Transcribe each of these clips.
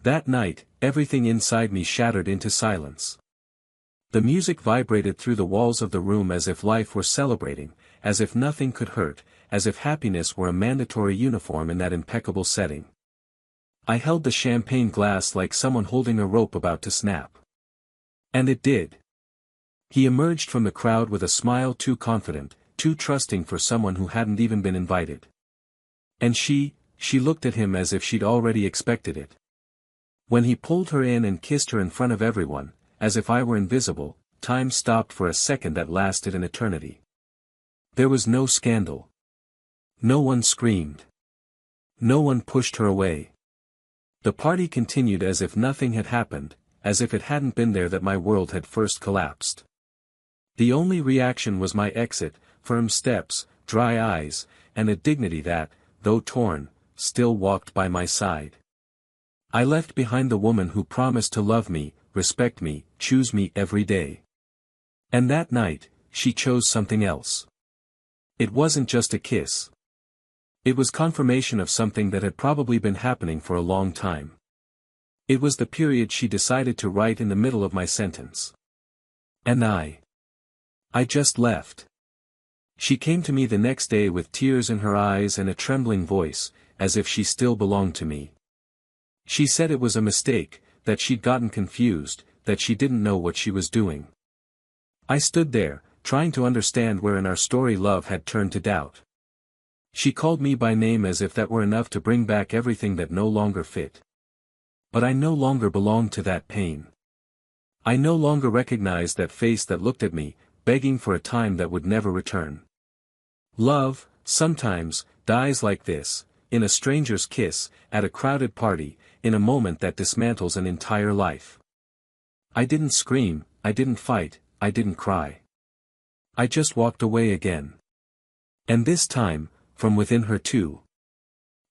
That night, everything inside me shattered into silence. The music vibrated through the walls of the room as if life were celebrating, as if nothing could hurt, as if happiness were a mandatory uniform in that impeccable setting. I held the champagne glass like someone holding a rope about to snap. And it did. He emerged from the crowd with a smile too confident, too trusting for someone who hadn't even been invited. And she looked at him as if she'd already expected it. When he pulled her in and kissed her in front of everyone, as if I were invisible, time stopped for a second that lasted an eternity. There was no scandal. No one screamed. No one pushed her away. The party continued as if nothing had happened, as if it hadn't been there that my world had first collapsed. The only reaction was my exit, firm steps, dry eyes, and a dignity that, though torn, still walked by my side. I left behind the woman who promised to love me, respect me, choose me every day. And that night, she chose something else. It wasn't just a kiss. It was confirmation of something that had probably been happening for a long time. It was the period she decided to write in the middle of my sentence. And I just left. She came to me the next day with tears in her eyes and a trembling voice, as if she still belonged to me. She said it was a mistake, that she'd gotten confused, that she didn't know what she was doing. I stood there, trying to understand where in our story love had turned to doubt. She called me by name as if that were enough to bring back everything that no longer fit. But I no longer belonged to that pain. I no longer recognized that face that looked at me, begging for a time that would never return. Love, sometimes, dies like this, in a stranger's kiss, at a crowded party, in a moment that dismantles an entire life. I didn't scream, I didn't fight, I didn't cry. I just walked away again. And this time, from within her too.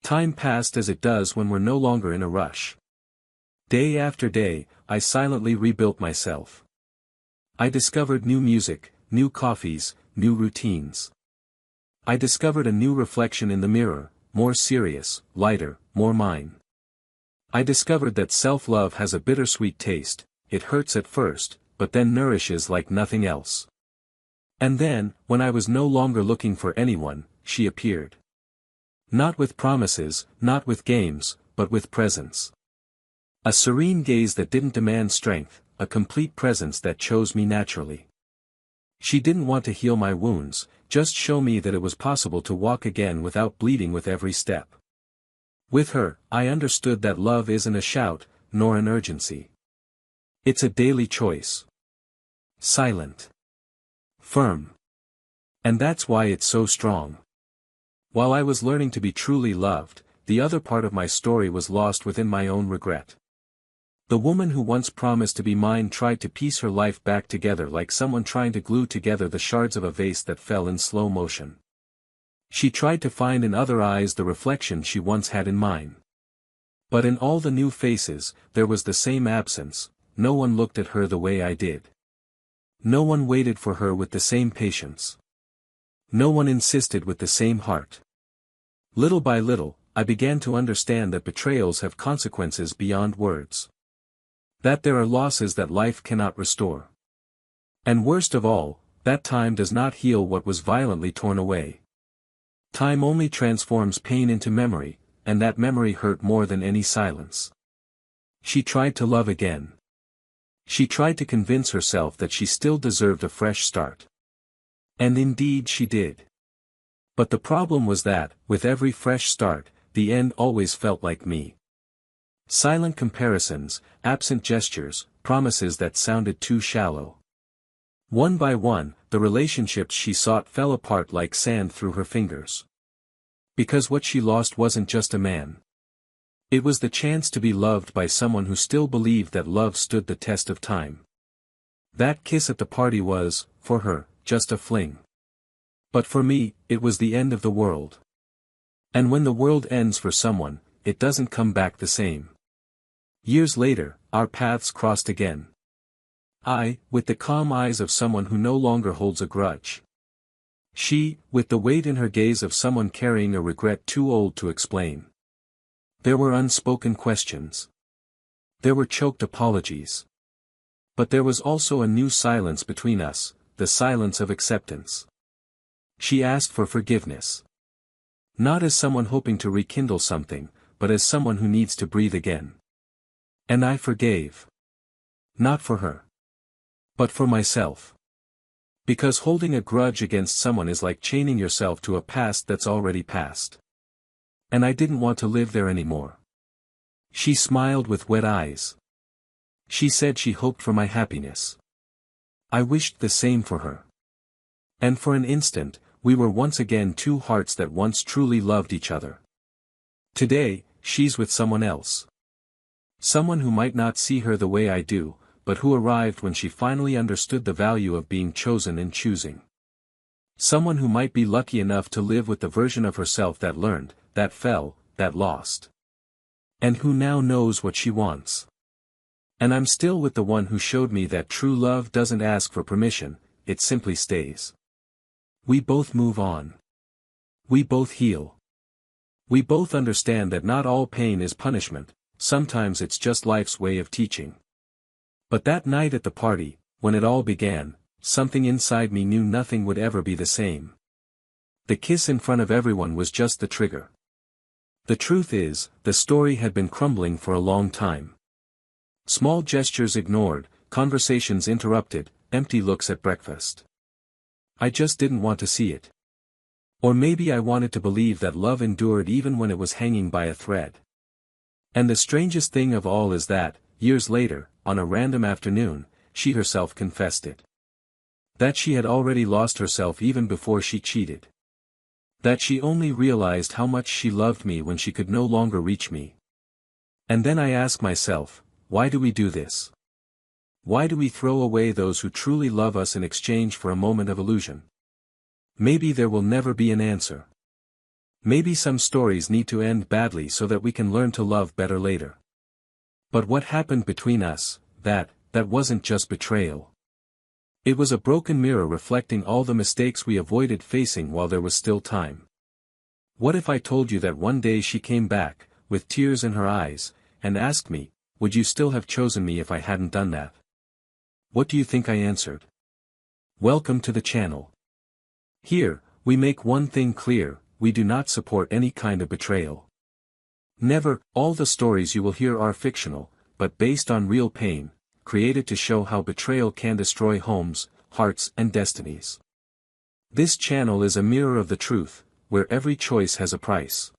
Time passed as it does when we're no longer in a rush. Day after day, I silently rebuilt myself. I discovered new music, new coffees, new routines. I discovered a new reflection in the mirror, more serious, lighter, more mine. I discovered that self-love has a bittersweet taste, it hurts at first, but then nourishes like nothing else. And then, when I was no longer looking for anyone, she appeared. Not with promises, not with games, but with presence. A serene gaze that didn't demand strength, a complete presence that chose me naturally. She didn't want to heal my wounds, just show me that it was possible to walk again without bleeding with every step. With her, I understood that love isn't a shout, nor an urgency. It's a daily choice. Silent. Firm. And that's why it's so strong. While I was learning to be truly loved, the other part of my story was lost within my own regret. The woman who once promised to be mine tried to piece her life back together like someone trying to glue together the shards of a vase that fell in slow motion. She tried to find in other eyes the reflection she once had in mine. But in all the new faces, there was the same absence, no one looked at her the way I did. No one waited for her with the same patience. No one insisted with the same heart. Little by little, I began to understand that betrayals have consequences beyond words. That there are losses that life cannot restore. And worst of all, that time does not heal what was violently torn away. Time only transforms pain into memory, and that memory hurt more than any silence. She tried to love again. She tried to convince herself that she still deserved a fresh start. And indeed she did. But the problem was that, with every fresh start, the end always felt like me. Silent comparisons, absent gestures, promises that sounded too shallow. One by one, the relationships she sought fell apart like sand through her fingers. Because what she lost wasn't just a man. It was the chance to be loved by someone who still believed that love stood the test of time. That kiss at the party was, for her, just a fling. But for me, it was the end of the world. And when the world ends for someone, it doesn't come back the same. Years later, our paths crossed again. I, with the calm eyes of someone who no longer holds a grudge. She, with the weight in her gaze of someone carrying a regret too old to explain. There were unspoken questions. There were choked apologies. But there was also a new silence between us, the silence of acceptance. She asked for forgiveness. Not as someone hoping to rekindle something, but as someone who needs to breathe again. And I forgave. Not for her. But for myself. Because holding a grudge against someone is like chaining yourself to a past that's already passed. And I didn't want to live there anymore. She smiled with wet eyes. She said she hoped for my happiness. I wished the same for her. And for an instant, we were once again two hearts that once truly loved each other. Today, she's with someone else. Someone who might not see her the way I do, but who arrived when she finally understood the value of being chosen and choosing. Someone who might be lucky enough to live with the version of herself that learned, that fell, that lost. And who now knows what she wants. And I'm still with the one who showed me that true love doesn't ask for permission, it simply stays. We both move on. We both heal. We both understand that not all pain is punishment, sometimes it's just life's way of teaching. But that night at the party, when it all began, something inside me knew nothing would ever be the same. The kiss in front of everyone was just the trigger. The truth is, the story had been crumbling for a long time. Small gestures ignored, conversations interrupted, empty looks at breakfast. I just didn't want to see it. Or maybe I wanted to believe that love endured even when it was hanging by a thread. And the strangest thing of all is that, years later, on a random afternoon, she herself confessed it. That she had already lost herself even before she cheated. That she only realized how much she loved me when she could no longer reach me. And then I ask myself, why do we do this? Why do we throw away those who truly love us in exchange for a moment of illusion? Maybe there will never be an answer. Maybe some stories need to end badly so that we can learn to love better later. But what happened between us, that wasn't just betrayal. It was a broken mirror reflecting all the mistakes we avoided facing while there was still time. What if I told you that one day she came back, with tears in her eyes, and asked me, would you still have chosen me if I hadn't done that? What do you think I answered? Welcome to the channel. Here, we make one thing clear, we do not support any kind of betrayal. Never, all the stories you will hear are fictional, but based on real pain, created to show how betrayal can destroy homes, hearts and destinies. This channel is a mirror of the truth, where every choice has a price.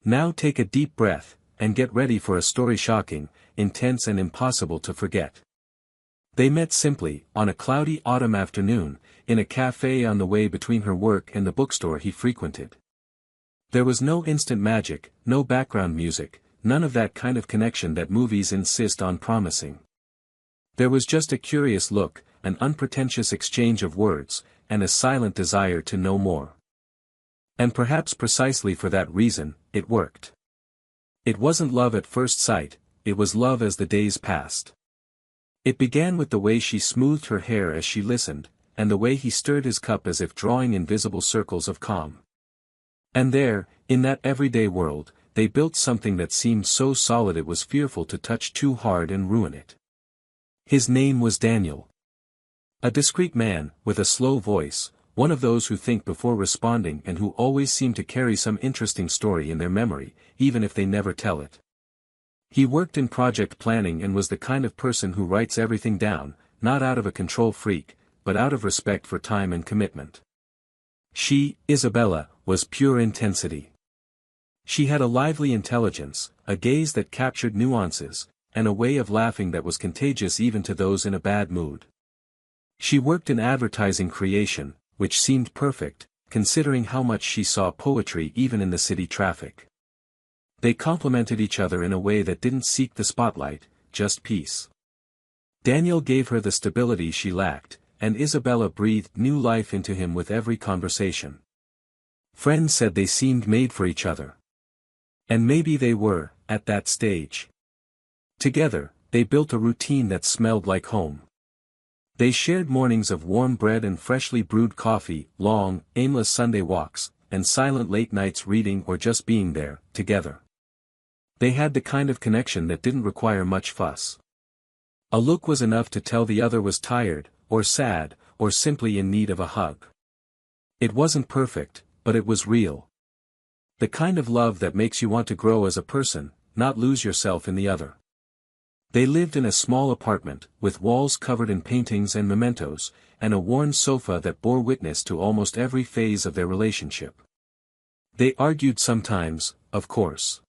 Now take a deep breath, and get ready for a story shocking, intense and impossible to forget. They met simply, on a cloudy autumn afternoon, in a cafe on the way between her work and the bookstore he frequented. There was no instant magic, no background music, none of that kind of connection that movies insist on promising. There was just a curious look, an unpretentious exchange of words, and a silent desire to know more. And perhaps precisely for that reason, it worked. It wasn't love at first sight, it was love as the days passed. It began with the way she smoothed her hair as she listened, and the way he stirred his cup as if drawing invisible circles of calm. And there, in that everyday world, they built something that seemed so solid it was fearful to touch too hard and ruin it. His name was Daniel. A discreet man, with a slow voice, one of those who think before responding and who always seem to carry some interesting story in their memory, even if they never tell it. He worked in project planning and was the kind of person who writes everything down, not out of a control freak, but out of respect for time and commitment. She, Isabella, was pure intensity. She had a lively intelligence, a gaze that captured nuances, and a way of laughing that was contagious even to those in a bad mood. She worked in advertising creation, which seemed perfect, considering how much she saw poetry even in the city traffic. They complemented each other in a way that didn't seek the spotlight, just peace. Daniel gave her the stability she lacked, and Isabella breathed new life into him with every conversation. Friends said they seemed made for each other. And maybe they were, at that stage. Together, they built a routine that smelled like home. They shared mornings of warm bread and freshly brewed coffee, long, aimless Sunday walks, and silent late nights reading or just being there, together. They had the kind of connection that didn't require much fuss. A look was enough to tell the other was tired, or sad, or simply in need of a hug. It wasn't perfect, but it was real. The kind of love that makes you want to grow as a person, not lose yourself in the other. They lived in a small apartment, with walls covered in paintings and mementos, and a worn sofa that bore witness to almost every phase of their relationship. They argued sometimes, of course.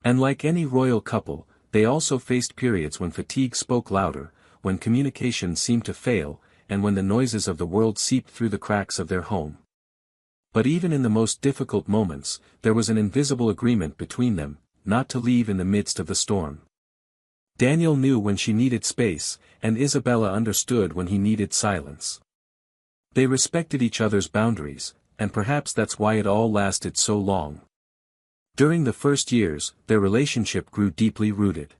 And like any royal couple, they also faced periods when fatigue spoke louder, when communication seemed to fail, and when the noises of the world seeped through the cracks of their home. But even in the most difficult moments, there was an invisible agreement between them, not to leave in the midst of the storm. Daniel knew when she needed space, and Isabella understood when he needed silence. They respected each other's boundaries, and perhaps that's why it all lasted so long. During the first years, their relationship grew deeply rooted.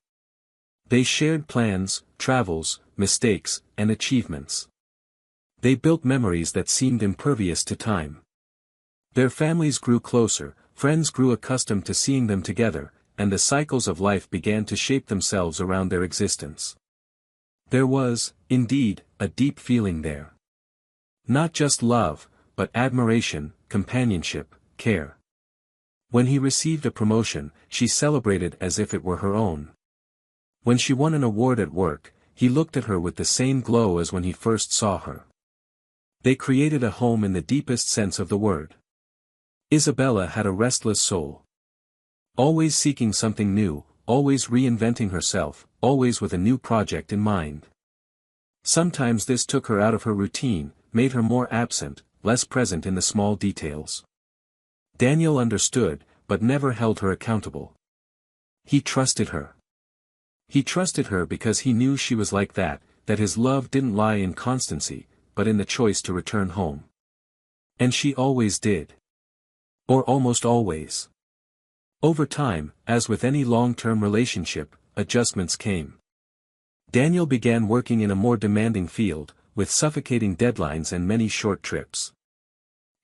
They shared plans, travels, mistakes, and achievements. They built memories that seemed impervious to time. Their families grew closer, friends grew accustomed to seeing them together, and the cycles of life began to shape themselves around their existence. There was, indeed, a deep feeling there. Not just love, but admiration, companionship, care. When he received a promotion, she celebrated as if it were her own. When she won an award at work, he looked at her with the same glow as when he first saw her. They created a home in the deepest sense of the word. Isabella had a restless soul. Always seeking something new, always reinventing herself, always with a new project in mind. Sometimes this took her out of her routine, made her more absent, less present in the small details. Daniel understood, but never held her accountable. He trusted her. He trusted her because he knew she was like that his love didn't lie in constancy, but in the choice to return home. And she always did. Or almost always. Over time, as with any long-term relationship, adjustments came. Daniel began working in a more demanding field, with suffocating deadlines and many short trips.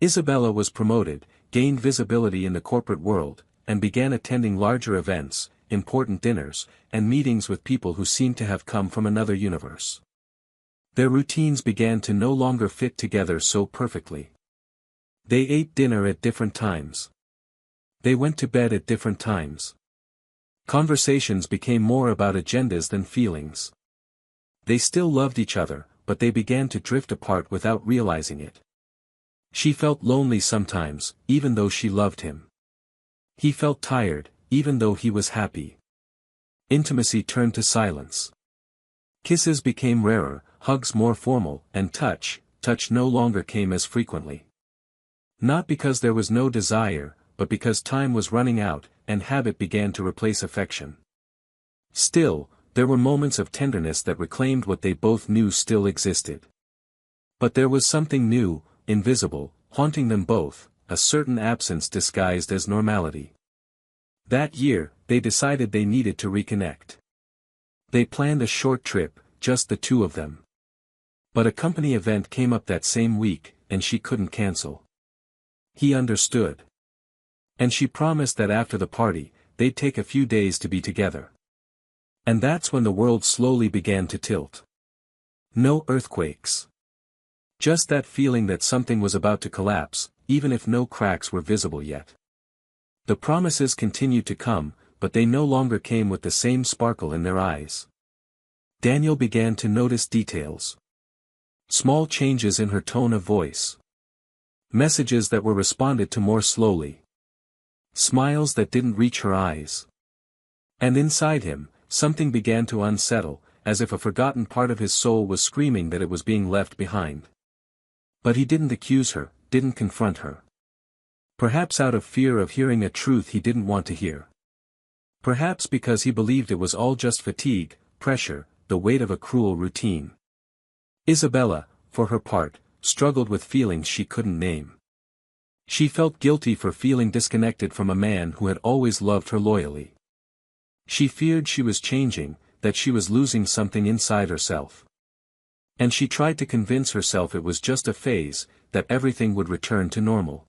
Isabella was promoted, gained visibility in the corporate world, and began attending larger events, important dinners, and meetings with people who seemed to have come from another universe. Their routines began to no longer fit together so perfectly. They ate dinner at different times. They went to bed at different times. Conversations became more about agendas than feelings. They still loved each other, but they began to drift apart without realizing it. She felt lonely sometimes, even though she loved him. He felt tired, even though he was happy. Intimacy turned to silence. Kisses became rarer, hugs more formal, and touch no longer came as frequently. Not because there was no desire, but because time was running out, and habit began to replace affection. Still, there were moments of tenderness that reclaimed what they both knew still existed. But there was something new, invisible, haunting them both, a certain absence disguised as normality. That year, they decided they needed to reconnect. They planned a short trip, just the two of them. But a company event came up that same week, and she couldn't cancel. He understood. And she promised that after the party, they'd take a few days to be together. And that's when the world slowly began to tilt. No earthquakes. Just that feeling that something was about to collapse, even if no cracks were visible yet. The promises continued to come, but they no longer came with the same sparkle in their eyes. Daniel began to notice details. Small changes in her tone of voice. Messages that were responded to more slowly. Smiles that didn't reach her eyes. And inside him, something began to unsettle, as if a forgotten part of his soul was screaming that it was being left behind. But he didn't accuse her, didn't confront her. Perhaps out of fear of hearing a truth he didn't want to hear. Perhaps because he believed it was all just fatigue, pressure, the weight of a cruel routine. Isabella, for her part, struggled with feelings she couldn't name. She felt guilty for feeling disconnected from a man who had always loved her loyally. She feared she was changing, that she was losing something inside herself. And she tried to convince herself it was just a phase, that everything would return to normal.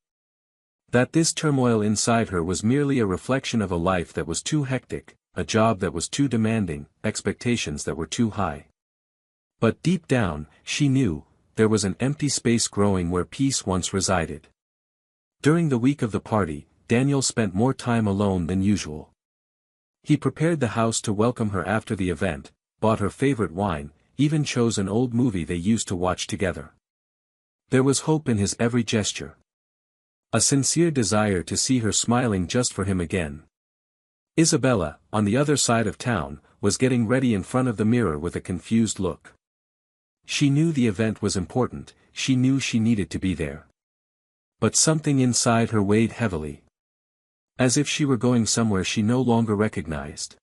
That this turmoil inside her was merely a reflection of a life that was too hectic, a job that was too demanding, expectations that were too high. But deep down, she knew, there was an empty space growing where peace once resided. During the week of the party, Daniel spent more time alone than usual. He prepared the house to welcome her after the event, bought her favorite wine, even chose an old movie they used to watch together. There was hope in his every gesture. A sincere desire to see her smiling just for him again. Isabella, on the other side of town, was getting ready in front of the mirror with a confused look. She knew the event was important, she knew she needed to be there. But something inside her weighed heavily. As if she were going somewhere she no longer recognized.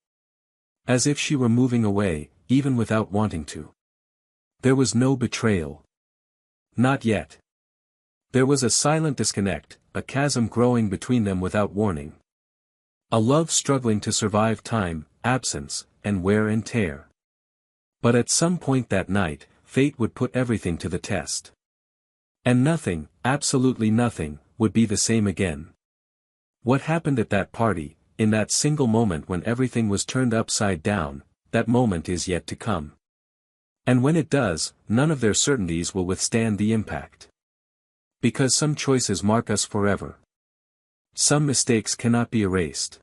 As if she were moving away, even without wanting to. There was no betrayal. Not yet. There was a silent disconnect, a chasm growing between them without warning. A love struggling to survive time, absence, and wear and tear. But at some point that night, fate would put everything to the test. And nothing, absolutely nothing, would be the same again. What happened at that party, in that single moment when everything was turned upside down, that moment is yet to come. And when it does, none of their certainties will withstand the impact. Because some choices mark us forever. Some mistakes cannot be erased.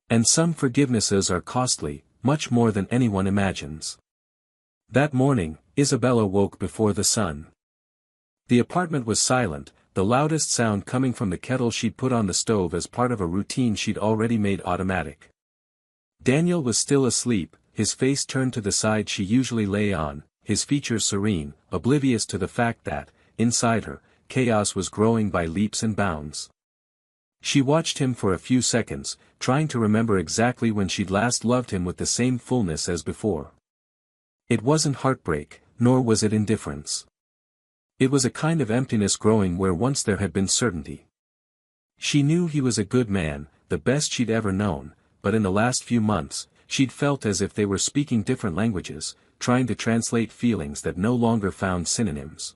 And some forgivenesses are costly, much more than anyone imagines. That morning, Isabella woke before the sun. The apartment was silent, the loudest sound coming from the kettle she'd put on the stove as part of a routine she'd already made automatic. Daniel was still asleep, his face turned to the side she usually lay on, his features serene, oblivious to the fact that, inside her, chaos was growing by leaps and bounds. She watched him for a few seconds, trying to remember exactly when she'd last loved him with the same fullness as before. It wasn't heartbreak, nor was it indifference. It was a kind of emptiness growing where once there had been certainty. She knew he was a good man, the best she'd ever known, but in the last few months, she'd felt as if they were speaking different languages, trying to translate feelings that no longer found synonyms.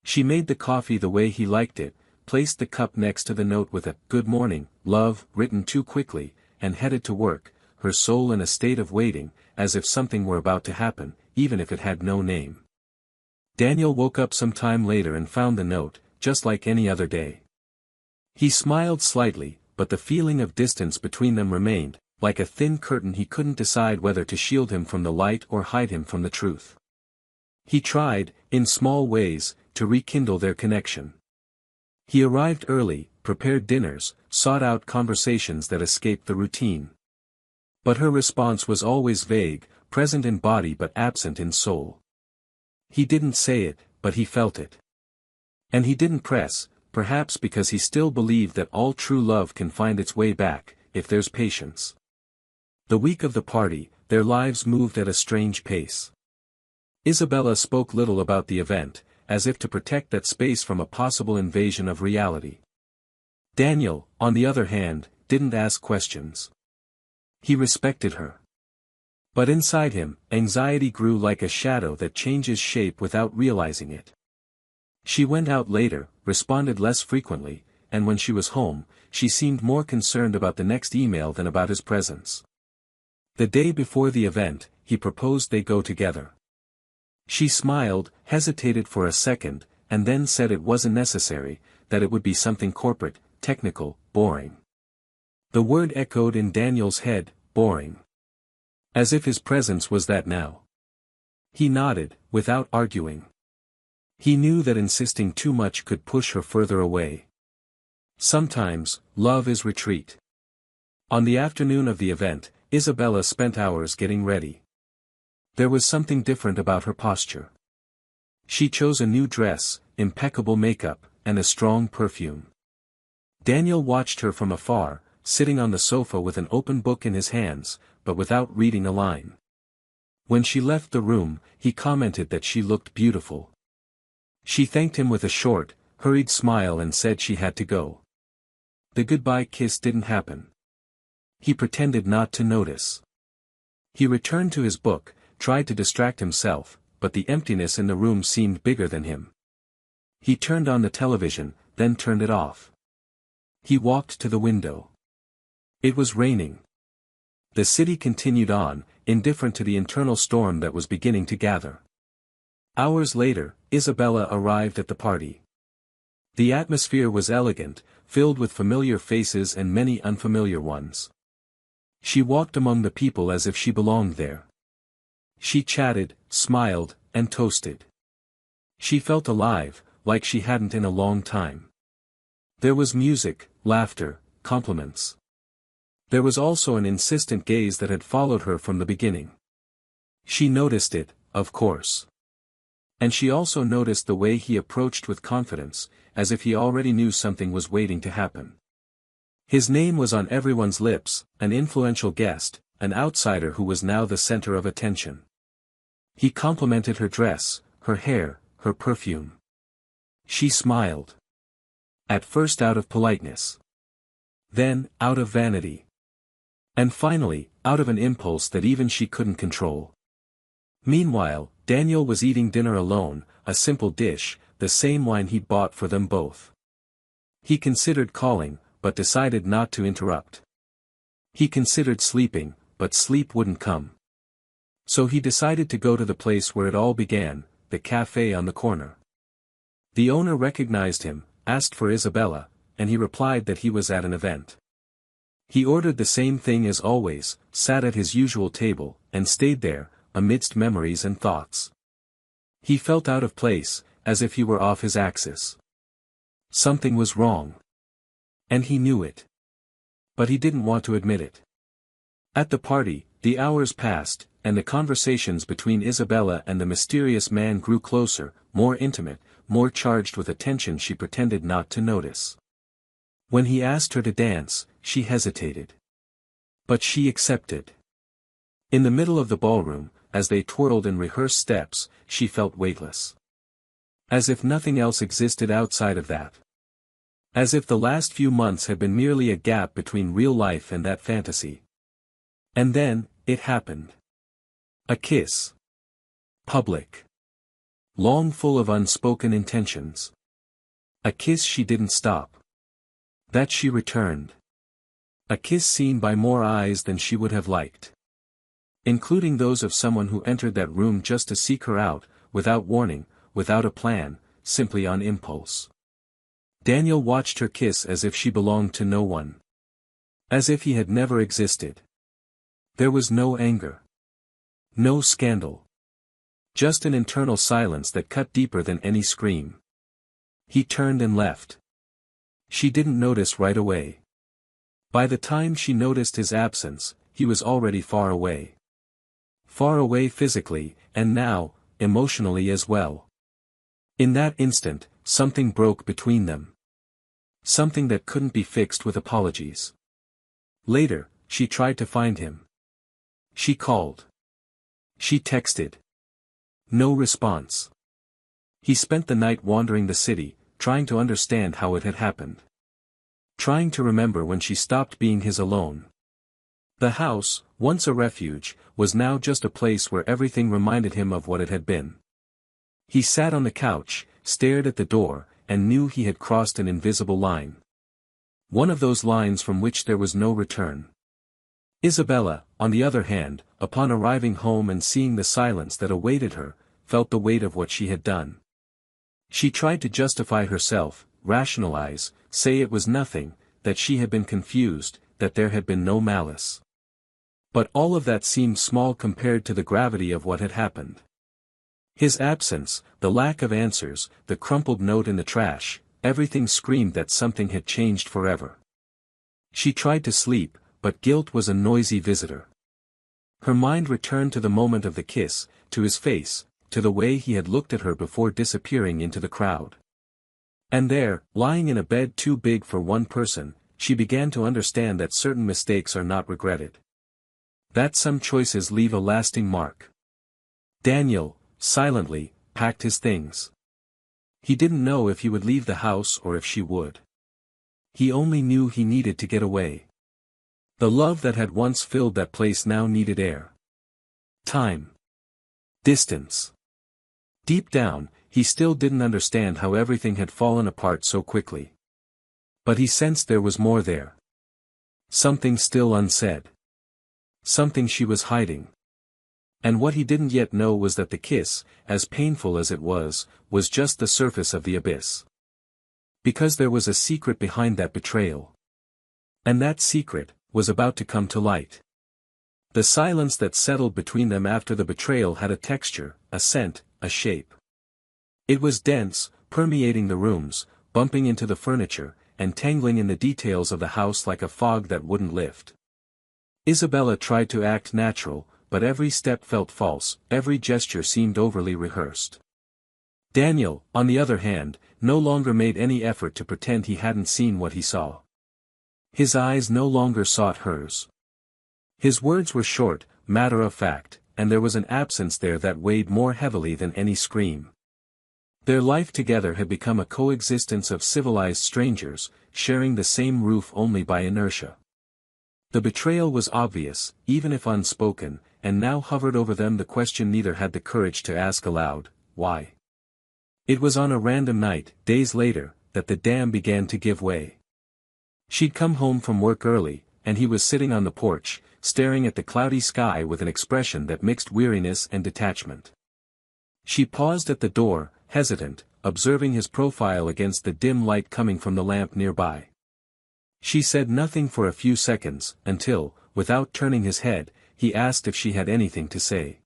She made the coffee the way he liked it, placed the cup next to the note with a "Good morning, love," written too quickly, and headed to work, her soul in a state of waiting, as if something were about to happen, even if it had no name. Daniel woke up some time later and found the note, just like any other day. He smiled slightly, but the feeling of distance between them remained, like a thin curtain he couldn't decide whether to shield him from the light or hide him from the truth. He tried, in small ways, to rekindle their connection. He arrived early, prepared dinners, sought out conversations that escaped the routine. But her response was always vague, present in body but absent in soul. He didn't say it, but he felt it. And he didn't press, perhaps because he still believed that all true love can find its way back, if there's patience. The week of the party, their lives moved at a strange pace. Isabella spoke little about the event, as if to protect that space from a possible invasion of reality. Daniel, on the other hand, didn't ask questions. He respected her. But inside him, anxiety grew like a shadow that changes shape without realizing it. She went out later, responded less frequently, and when she was home, she seemed more concerned about the next email than about his presence. The day before the event, he proposed they go together. She smiled, hesitated for a second, and then said it wasn't necessary, that it would be something corporate, technical, boring. The word echoed in Daniel's head, boring. As if his presence was that now. He nodded, without arguing. He knew that insisting too much could push her further away. Sometimes, love is retreat. On the afternoon of the event, Isabella spent hours getting ready. There was something different about her posture. She chose a new dress, impeccable makeup, and a strong perfume. Daniel watched her from afar, sitting on the sofa with an open book in his hands, but without reading a line. When she left the room, he commented that she looked beautiful. She thanked him with a short, hurried smile and said she had to go. The goodbye kiss didn't happen. He pretended not to notice. He returned to his book, tried to distract himself, but the emptiness in the room seemed bigger than him. He turned on the television, then turned it off. He walked to the window. It was raining. The city continued on, indifferent to the internal storm that was beginning to gather. Hours later, Isabella arrived at the party. The atmosphere was elegant, filled with familiar faces and many unfamiliar ones. She walked among the people as if she belonged there. She chatted, smiled, and toasted. She felt alive, like she hadn't in a long time. There was music, laughter, compliments. There was also an insistent gaze that had followed her from the beginning. She noticed it, of course. And she also noticed the way he approached with confidence, as if he already knew something was waiting to happen. His name was on everyone's lips, an influential guest, an outsider who was now the center of attention. He complimented her dress, her hair, her perfume. She smiled. At first out of politeness. Then, out of vanity. And finally, out of an impulse that even she couldn't control. Meanwhile, Daniel was eating dinner alone, a simple dish, the same wine he'd bought for them both. He considered calling, but decided not to interrupt. He considered sleeping, but sleep wouldn't come. So he decided to go to the place where it all began, the cafe on the corner. The owner recognized him, asked for Isabella, and he replied that he was at an event. He ordered the same thing as always, sat at his usual table, and stayed there, amidst memories and thoughts. He felt out of place, as if he were off his axis. Something was wrong. And he knew it. But he didn't want to admit it. At the party, the hours passed, and the conversations between Isabella and the mysterious man grew closer, more intimate, more charged with attention she pretended not to notice. When he asked her to dance, she hesitated. But she accepted. In the middle of the ballroom, as they twirled and rehearsed steps, she felt weightless. As if nothing else existed outside of that. As if the last few months had been merely a gap between real life and that fantasy. And then, it happened. A kiss. Public. Long, full of unspoken intentions. A kiss she didn't stop. That she returned. A kiss seen by more eyes than she would have liked. Including those of someone who entered that room just to seek her out, without warning, without a plan, simply on impulse. Daniel watched her kiss as if she belonged to no one. As if he had never existed. There was no anger. No scandal. Just an internal silence that cut deeper than any scream. He turned and left. She didn't notice right away. By the time she noticed his absence, he was already far away. Far away physically, and now, emotionally as well. In that instant, something broke between them. Something that couldn't be fixed with apologies. Later, she tried to find him. She called. She texted. No response. He spent the night wandering the city, trying to understand how it had happened. Trying to remember when she stopped being his alone. The house, once a refuge, was now just a place where everything reminded him of what it had been. He sat on the couch, stared at the door, and knew he had crossed an invisible line. One of those lines from which there was no return. Isabella, on the other hand, upon arriving home and seeing the silence that awaited her, felt the weight of what she had done. She tried to justify herself, rationalize, say it was nothing, that she had been confused, that there had been no malice. But all of that seemed small compared to the gravity of what had happened. His absence, the lack of answers, the crumpled note in the trash, everything screamed that something had changed forever. She tried to sleep, but guilt was a noisy visitor. Her mind returned to the moment of the kiss, to his face, to the way he had looked at her before disappearing into the crowd. And there, lying in a bed too big for one person, she began to understand that certain mistakes are not regretted. That some choices leave a lasting mark. Daniel, silently, packed his things. He didn't know if he would leave the house or if she would. He only knew he needed to get away. The love that had once filled that place now needed air. Time. Distance. Deep down, he still didn't understand how everything had fallen apart so quickly. But he sensed there was more there. Something still unsaid. Something she was hiding. And what he didn't yet know was that the kiss, as painful as it was just the surface of the abyss. Because there was a secret behind that betrayal. And that secret was about to come to light. The silence that settled between them after the betrayal had a texture, a scent, a shape. It was dense, permeating the rooms, bumping into the furniture, and tangling in the details of the house like a fog that wouldn't lift. Isabella tried to act natural, but every step felt false, every gesture seemed overly rehearsed. Daniel, on the other hand, no longer made any effort to pretend he hadn't seen what he saw. His eyes no longer sought hers. His words were short, matter-of-fact, and there was an absence there that weighed more heavily than any scream. Their life together had become a coexistence of civilized strangers, sharing the same roof only by inertia. The betrayal was obvious, even if unspoken, and now hovered over them the question neither had the courage to ask aloud, why? It was on a random night, days later, that the dam began to give way. She'd come home from work early, and he was sitting on the porch, staring at the cloudy sky with an expression that mixed weariness and detachment. She paused at the door, hesitant, observing his profile against the dim light coming from the lamp nearby. She said nothing for a few seconds, until, without turning his head, he asked if she had anything to say.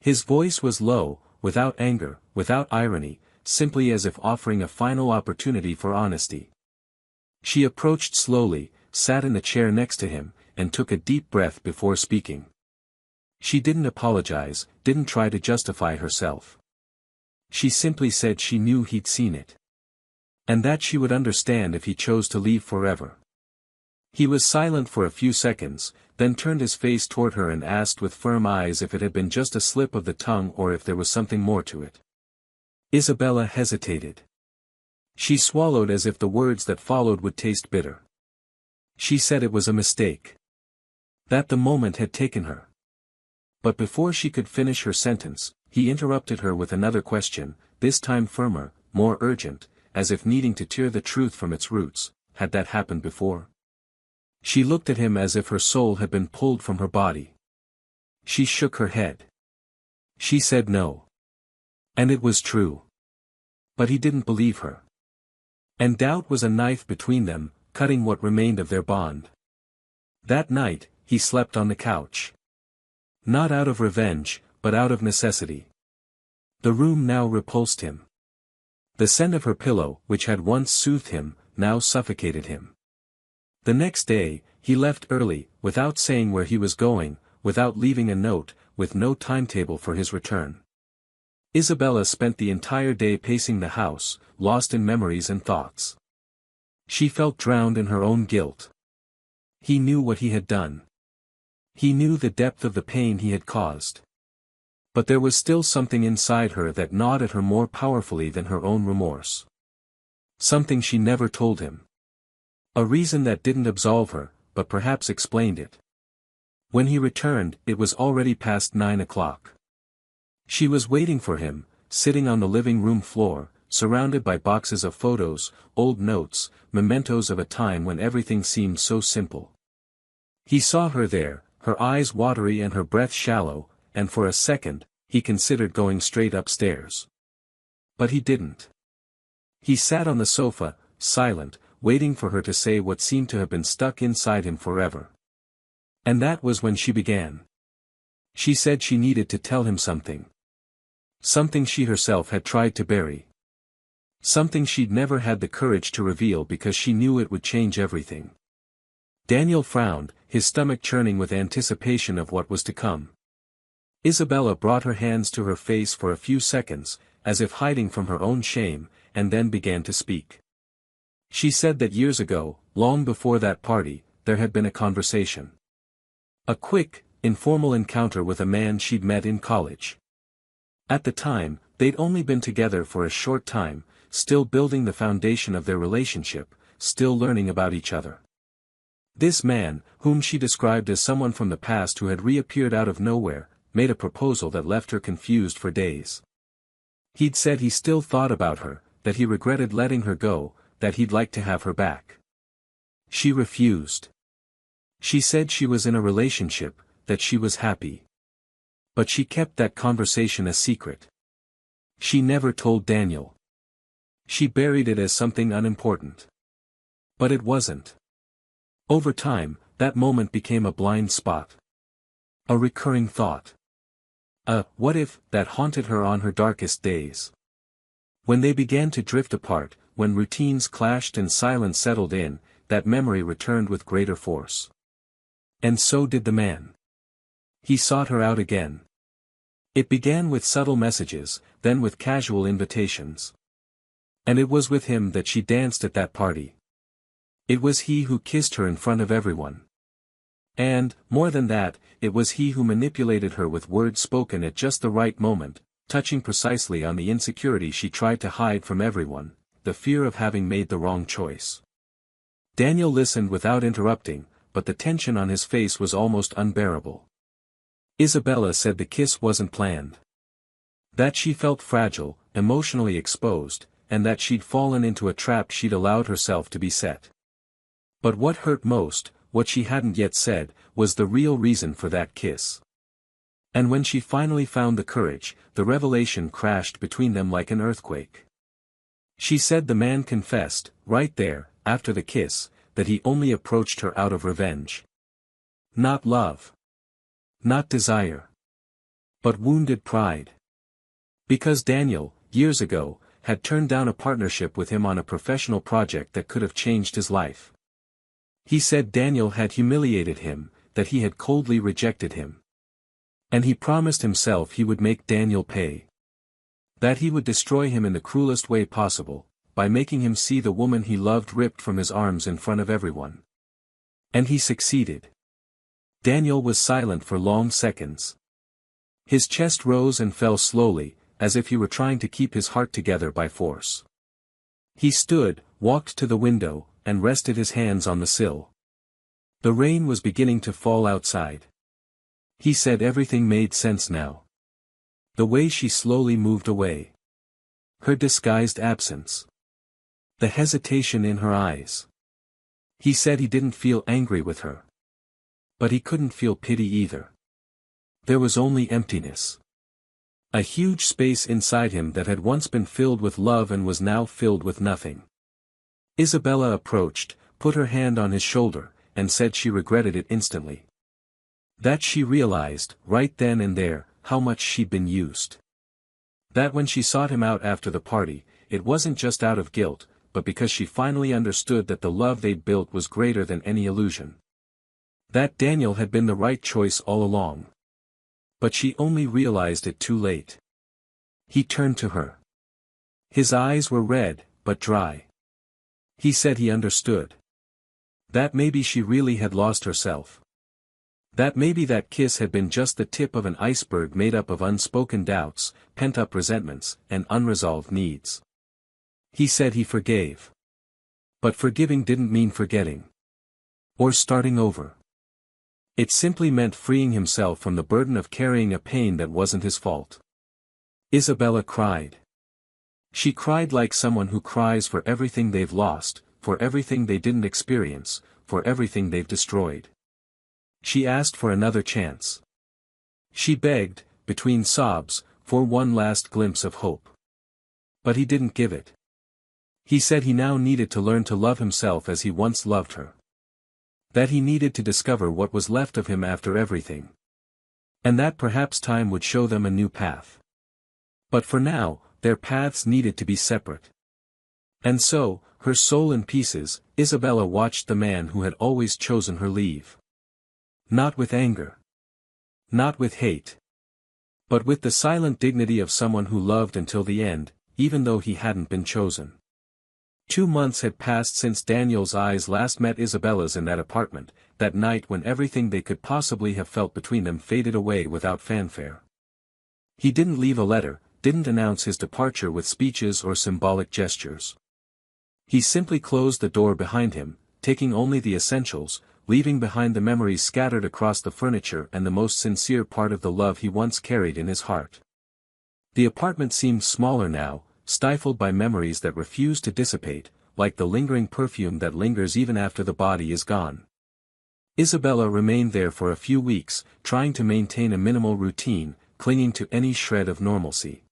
His voice was low, without anger, without irony, simply as if offering a final opportunity for honesty. She approached slowly, sat in the chair next to him, and took a deep breath before speaking. She didn't apologize, didn't try to justify herself. She simply said she knew he'd seen it. And that she would understand if he chose to leave forever. He was silent for a few seconds, then turned his face toward her and asked with firm eyes if it had been just a slip of the tongue or if there was something more to it. Isabella hesitated. She swallowed as if the words that followed would taste bitter. She said it was a mistake. That the moment had taken her. But before she could finish her sentence, he interrupted her with another question, this time firmer, more urgent, as if needing to tear the truth from its roots. Had that happened before? She looked at him as if her soul had been pulled from her body. She shook her head. She said no. And it was true. But he didn't believe her. And doubt was a knife between them, cutting what remained of their bond. That night, he slept on the couch. Not out of revenge, but out of necessity. The room now repulsed him. The scent of her pillow, which had once soothed him, now suffocated him. The next day, he left early, without saying where he was going, without leaving a note, with no timetable for his return. Isabella spent the entire day pacing the house, lost in memories and thoughts. She felt drowned in her own guilt. He knew what he had done. He knew the depth of the pain he had caused. But there was still something inside her that gnawed at her more powerfully than her own remorse. Something she never told him. A reason that didn't absolve her, but perhaps explained it. When he returned, it was already past 9 o'clock. She was waiting for him, sitting on the living room floor, surrounded by boxes of photos, old notes, mementos of a time when everything seemed so simple. He saw her there, her eyes watery and her breath shallow, and for a second, he considered going straight upstairs. But he didn't. He sat on the sofa, silent, waiting for her to say what seemed to have been stuck inside him forever. And that was when she began. She said she needed to tell him something. Something she herself had tried to bury. Something she'd never had the courage to reveal because she knew it would change everything. Daniel frowned, his stomach churning with anticipation of what was to come. Isabella brought her hands to her face for a few seconds, as if hiding from her own shame, and then began to speak. She said that years ago, long before that party, there had been a conversation. A quick, informal encounter with a man she'd met in college. At the time, they'd only been together for a short time, still building the foundation of their relationship, still learning about each other. This man, whom she described as someone from the past who had reappeared out of nowhere, made a proposal that left her confused for days. He'd said he still thought about her, that he regretted letting her go, that he'd like to have her back. She refused. She said she was in a relationship, that she was happy. But she kept that conversation a secret. She never told Daniel. She buried it as something unimportant. But it wasn't. Over time, that moment became a blind spot. A recurring thought. What if, that haunted her on her darkest days. When they began to drift apart, when routines clashed and silence settled in, that memory returned with greater force. And so did the man. He sought her out again. It began with subtle messages, then with casual invitations. And it was with him that she danced at that party. It was he who kissed her in front of everyone. And, more than that, it was he who manipulated her with words spoken at just the right moment, touching precisely on the insecurity she tried to hide from everyone, the fear of having made the wrong choice. Daniel listened without interrupting, but the tension on his face was almost unbearable. Isabella said the kiss wasn't planned. That she felt fragile, emotionally exposed, and that she'd fallen into a trap she'd allowed herself to be set. But what hurt most, what she hadn't yet said, was the real reason for that kiss. And when she finally found the courage, the revelation crashed between them like an earthquake. She said the man confessed, right there, after the kiss, that he only approached her out of revenge. Not love. Not desire. But wounded pride. Because Daniel, years ago, had turned down a partnership with him on a professional project that could have changed his life. He said Daniel had humiliated him, that he had coldly rejected him. And he promised himself he would make Daniel pay. That he would destroy him in the cruelest way possible, by making him see the woman he loved ripped from his arms in front of everyone. And he succeeded. Daniel was silent for long seconds. His chest rose and fell slowly, as if he were trying to keep his heart together by force. He stood, walked to the window, and rested his hands on the sill. The rain was beginning to fall outside. He said everything made sense now. The way she slowly moved away. Her disguised absence. The hesitation in her eyes. He said he didn't feel angry with her. But he couldn't feel pity either. There was only emptiness. A huge space inside him that had once been filled with love and was now filled with nothing. Isabella approached, put her hand on his shoulder, and said she regretted it instantly. That she realized, right then and there, how much she'd been used. That when she sought him out after the party, it wasn't just out of guilt, but because she finally understood that the love they'd built was greater than any illusion. That Daniel had been the right choice all along. But she only realized it too late. He turned to her. His eyes were red, but dry. He said he understood. That maybe she really had lost herself. That maybe that kiss had been just the tip of an iceberg made up of unspoken doubts, pent-up resentments, and unresolved needs. He said he forgave. But forgiving didn't mean forgetting. Or starting over. It simply meant freeing himself from the burden of carrying a pain that wasn't his fault. Isabella cried. She cried like someone who cries for everything they've lost, for everything they didn't experience, for everything they've destroyed. She asked for another chance. She begged, between sobs, for one last glimpse of hope. But he didn't give it. He said he now needed to learn to love himself as he once loved her. That he needed to discover what was left of him after everything. And that perhaps time would show them a new path. But for now, their paths needed to be separate. And so, her soul in pieces, Isabella watched the man who had always chosen her leave. Not with anger. Not with hate. But with the silent dignity of someone who loved until the end, even though he hadn't been chosen. 2 months had passed since Daniel's eyes last met Isabella's in that apartment, that night when everything they could possibly have felt between them faded away without fanfare. He didn't leave a letter, didn't announce his departure with speeches or symbolic gestures. He simply closed the door behind him, taking only the essentials, leaving behind the memories scattered across the furniture and the most sincere part of the love he once carried in his heart. The apartment seemed smaller now, stifled by memories that refused to dissipate, like the lingering perfume that lingers even after the body is gone. Isabella remained there for a few weeks, trying to maintain a minimal routine, clinging to any shred of normalcy.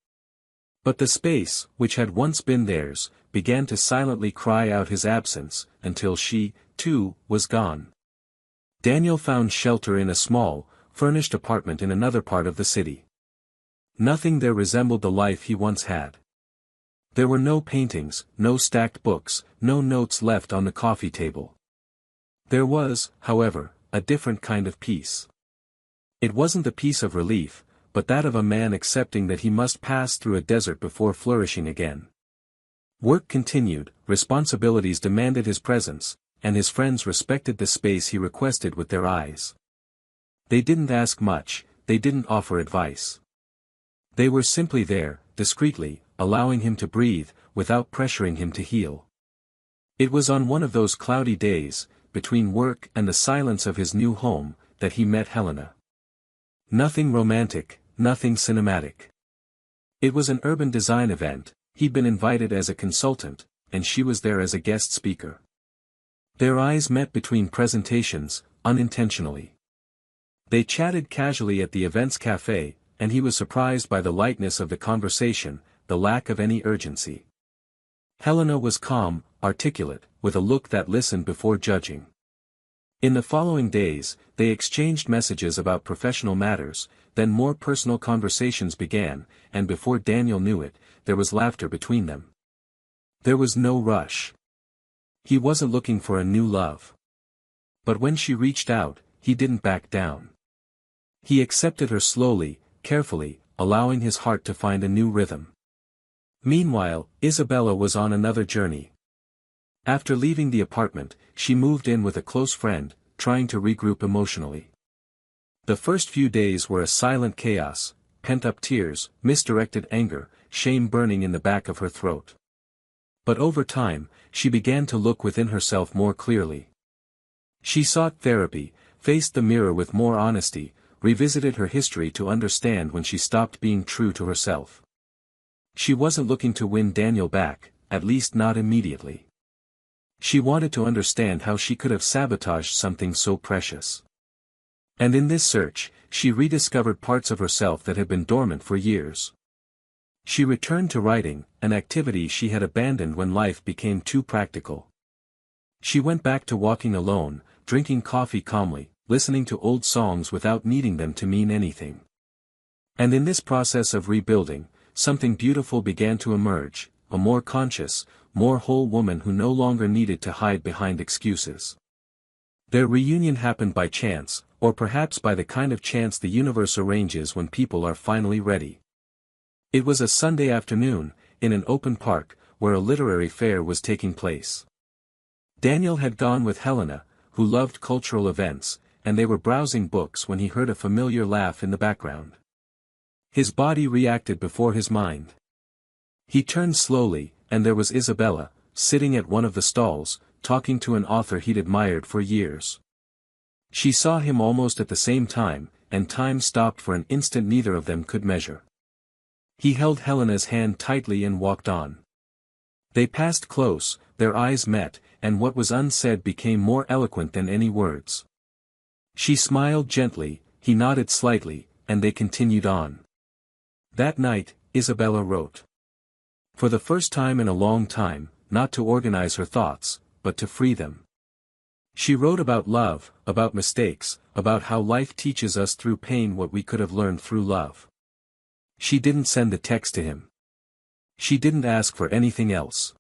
But the space, which had once been theirs, began to silently cry out his absence, until she, too, was gone. Daniel found shelter in a small, furnished apartment in another part of the city. Nothing there resembled the life he once had. There were no paintings, no stacked books, no notes left on the coffee table. There was, however, a different kind of peace. It wasn't the peace of relief, but that of a man accepting that he must pass through a desert before flourishing again. Work continued, responsibilities demanded his presence, and his friends respected the space he requested with their eyes. They didn't ask much, they didn't offer advice. They were simply there, discreetly, allowing him to breathe, without pressuring him to heal. It was on one of those cloudy days, between work and the silence of his new home, that he met Helena. Nothing romantic, nothing cinematic. It was an urban design event, he'd been invited as a consultant, and she was there as a guest speaker. Their eyes met between presentations, unintentionally. They chatted casually at the event's cafe, and he was surprised by the lightness of the conversation, the lack of any urgency. Helena was calm, articulate, with a look that listened before judging. In the following days, they exchanged messages about professional matters, then more personal conversations began, and before Daniel knew it, there was laughter between them. There was no rush. He wasn't looking for a new love. But when she reached out, he didn't back down. He accepted her slowly, carefully, allowing his heart to find a new rhythm. Meanwhile, Isabella was on another journey. After leaving the apartment, she moved in with a close friend, trying to regroup emotionally. The first few days were a silent chaos, pent-up tears, misdirected anger, shame burning in the back of her throat. But over time, she began to look within herself more clearly. She sought therapy, faced the mirror with more honesty, revisited her history to understand when she stopped being true to herself. She wasn't looking to win Daniel back, at least not immediately. She wanted to understand how she could have sabotaged something so precious. And in this search, she rediscovered parts of herself that had been dormant for years. She returned to writing, an activity she had abandoned when life became too practical. She went back to walking alone, drinking coffee calmly, listening to old songs without needing them to mean anything. And in this process of rebuilding, something beautiful began to emerge, a more conscious, more whole woman who no longer needed to hide behind excuses. Their reunion happened by chance, or perhaps by the kind of chance the universe arranges when people are finally ready. It was a Sunday afternoon, in an open park, where a literary fair was taking place. Daniel had gone with Helena, who loved cultural events, and they were browsing books when he heard a familiar laugh in the background. His body reacted before his mind. He turned slowly, and there was Isabella, sitting at one of the stalls, talking to an author he'd admired for years. She saw him almost at the same time, and time stopped for an instant neither of them could measure. He held Helena's hand tightly and walked on. They passed close, their eyes met, and what was unsaid became more eloquent than any words. She smiled gently, he nodded slightly, and they continued on. That night, Isabella wrote. For the first time in a long time, not to organize her thoughts, but to free them. She wrote about love, about mistakes, about how life teaches us through pain what we could have learned through love. She didn't send the text to him. She didn't ask for anything else.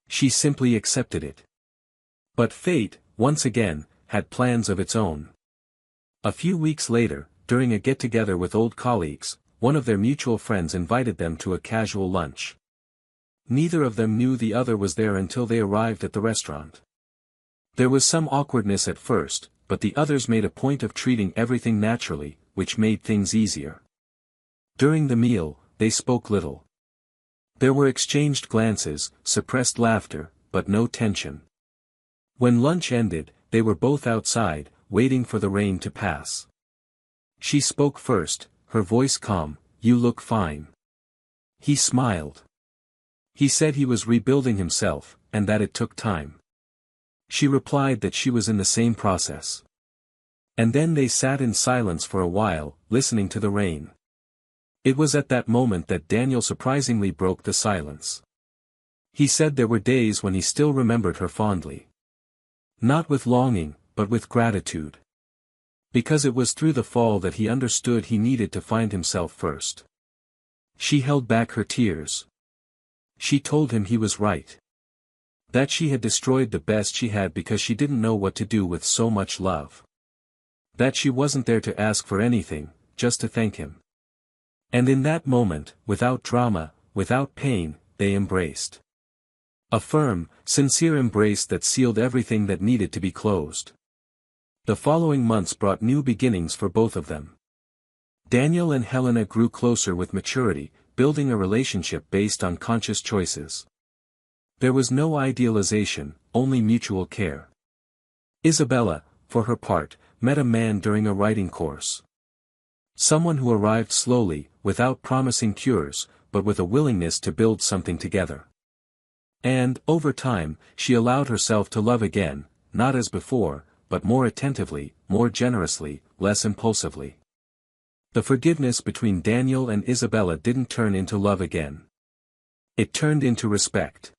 She simply accepted it. But fate, once again, had plans of its own. A few weeks later, during a get-together with old colleagues, one of their mutual friends invited them to a casual lunch. Neither of them knew the other was there until they arrived at the restaurant. There was some awkwardness at first, but the others made a point of treating everything naturally, which made things easier. During the meal, they spoke little. There were exchanged glances, suppressed laughter, but no tension. When lunch ended, they were both outside, waiting for the rain to pass. She spoke first, her voice calm, "You look fine." He smiled. He said he was rebuilding himself, and that it took time. She replied that she was in the same process. And then they sat in silence for a while, listening to the rain. It was at that moment that Daniel surprisingly broke the silence. He said there were days when he still remembered her fondly. Not with longing, but with gratitude. Because it was through the fall that he understood he needed to find himself first. She held back her tears. She told him he was right. That she had destroyed the best she had because she didn't know what to do with so much love. That she wasn't there to ask for anything, just to thank him. And in that moment, without drama, without pain, they embraced. A firm, sincere embrace that sealed everything that needed to be closed. The following months brought new beginnings for both of them. Daniel and Helena grew closer with maturity, building a relationship based on conscious choices. There was no idealization, only mutual care. Isabella, for her part, met a man during a writing course. Someone who arrived slowly, without promising cures, but with a willingness to build something together. And, over time, she allowed herself to love again, not as before, but more attentively, more generously, less impulsively. The forgiveness between Daniel and Isabella didn't turn into love again. It turned into respect.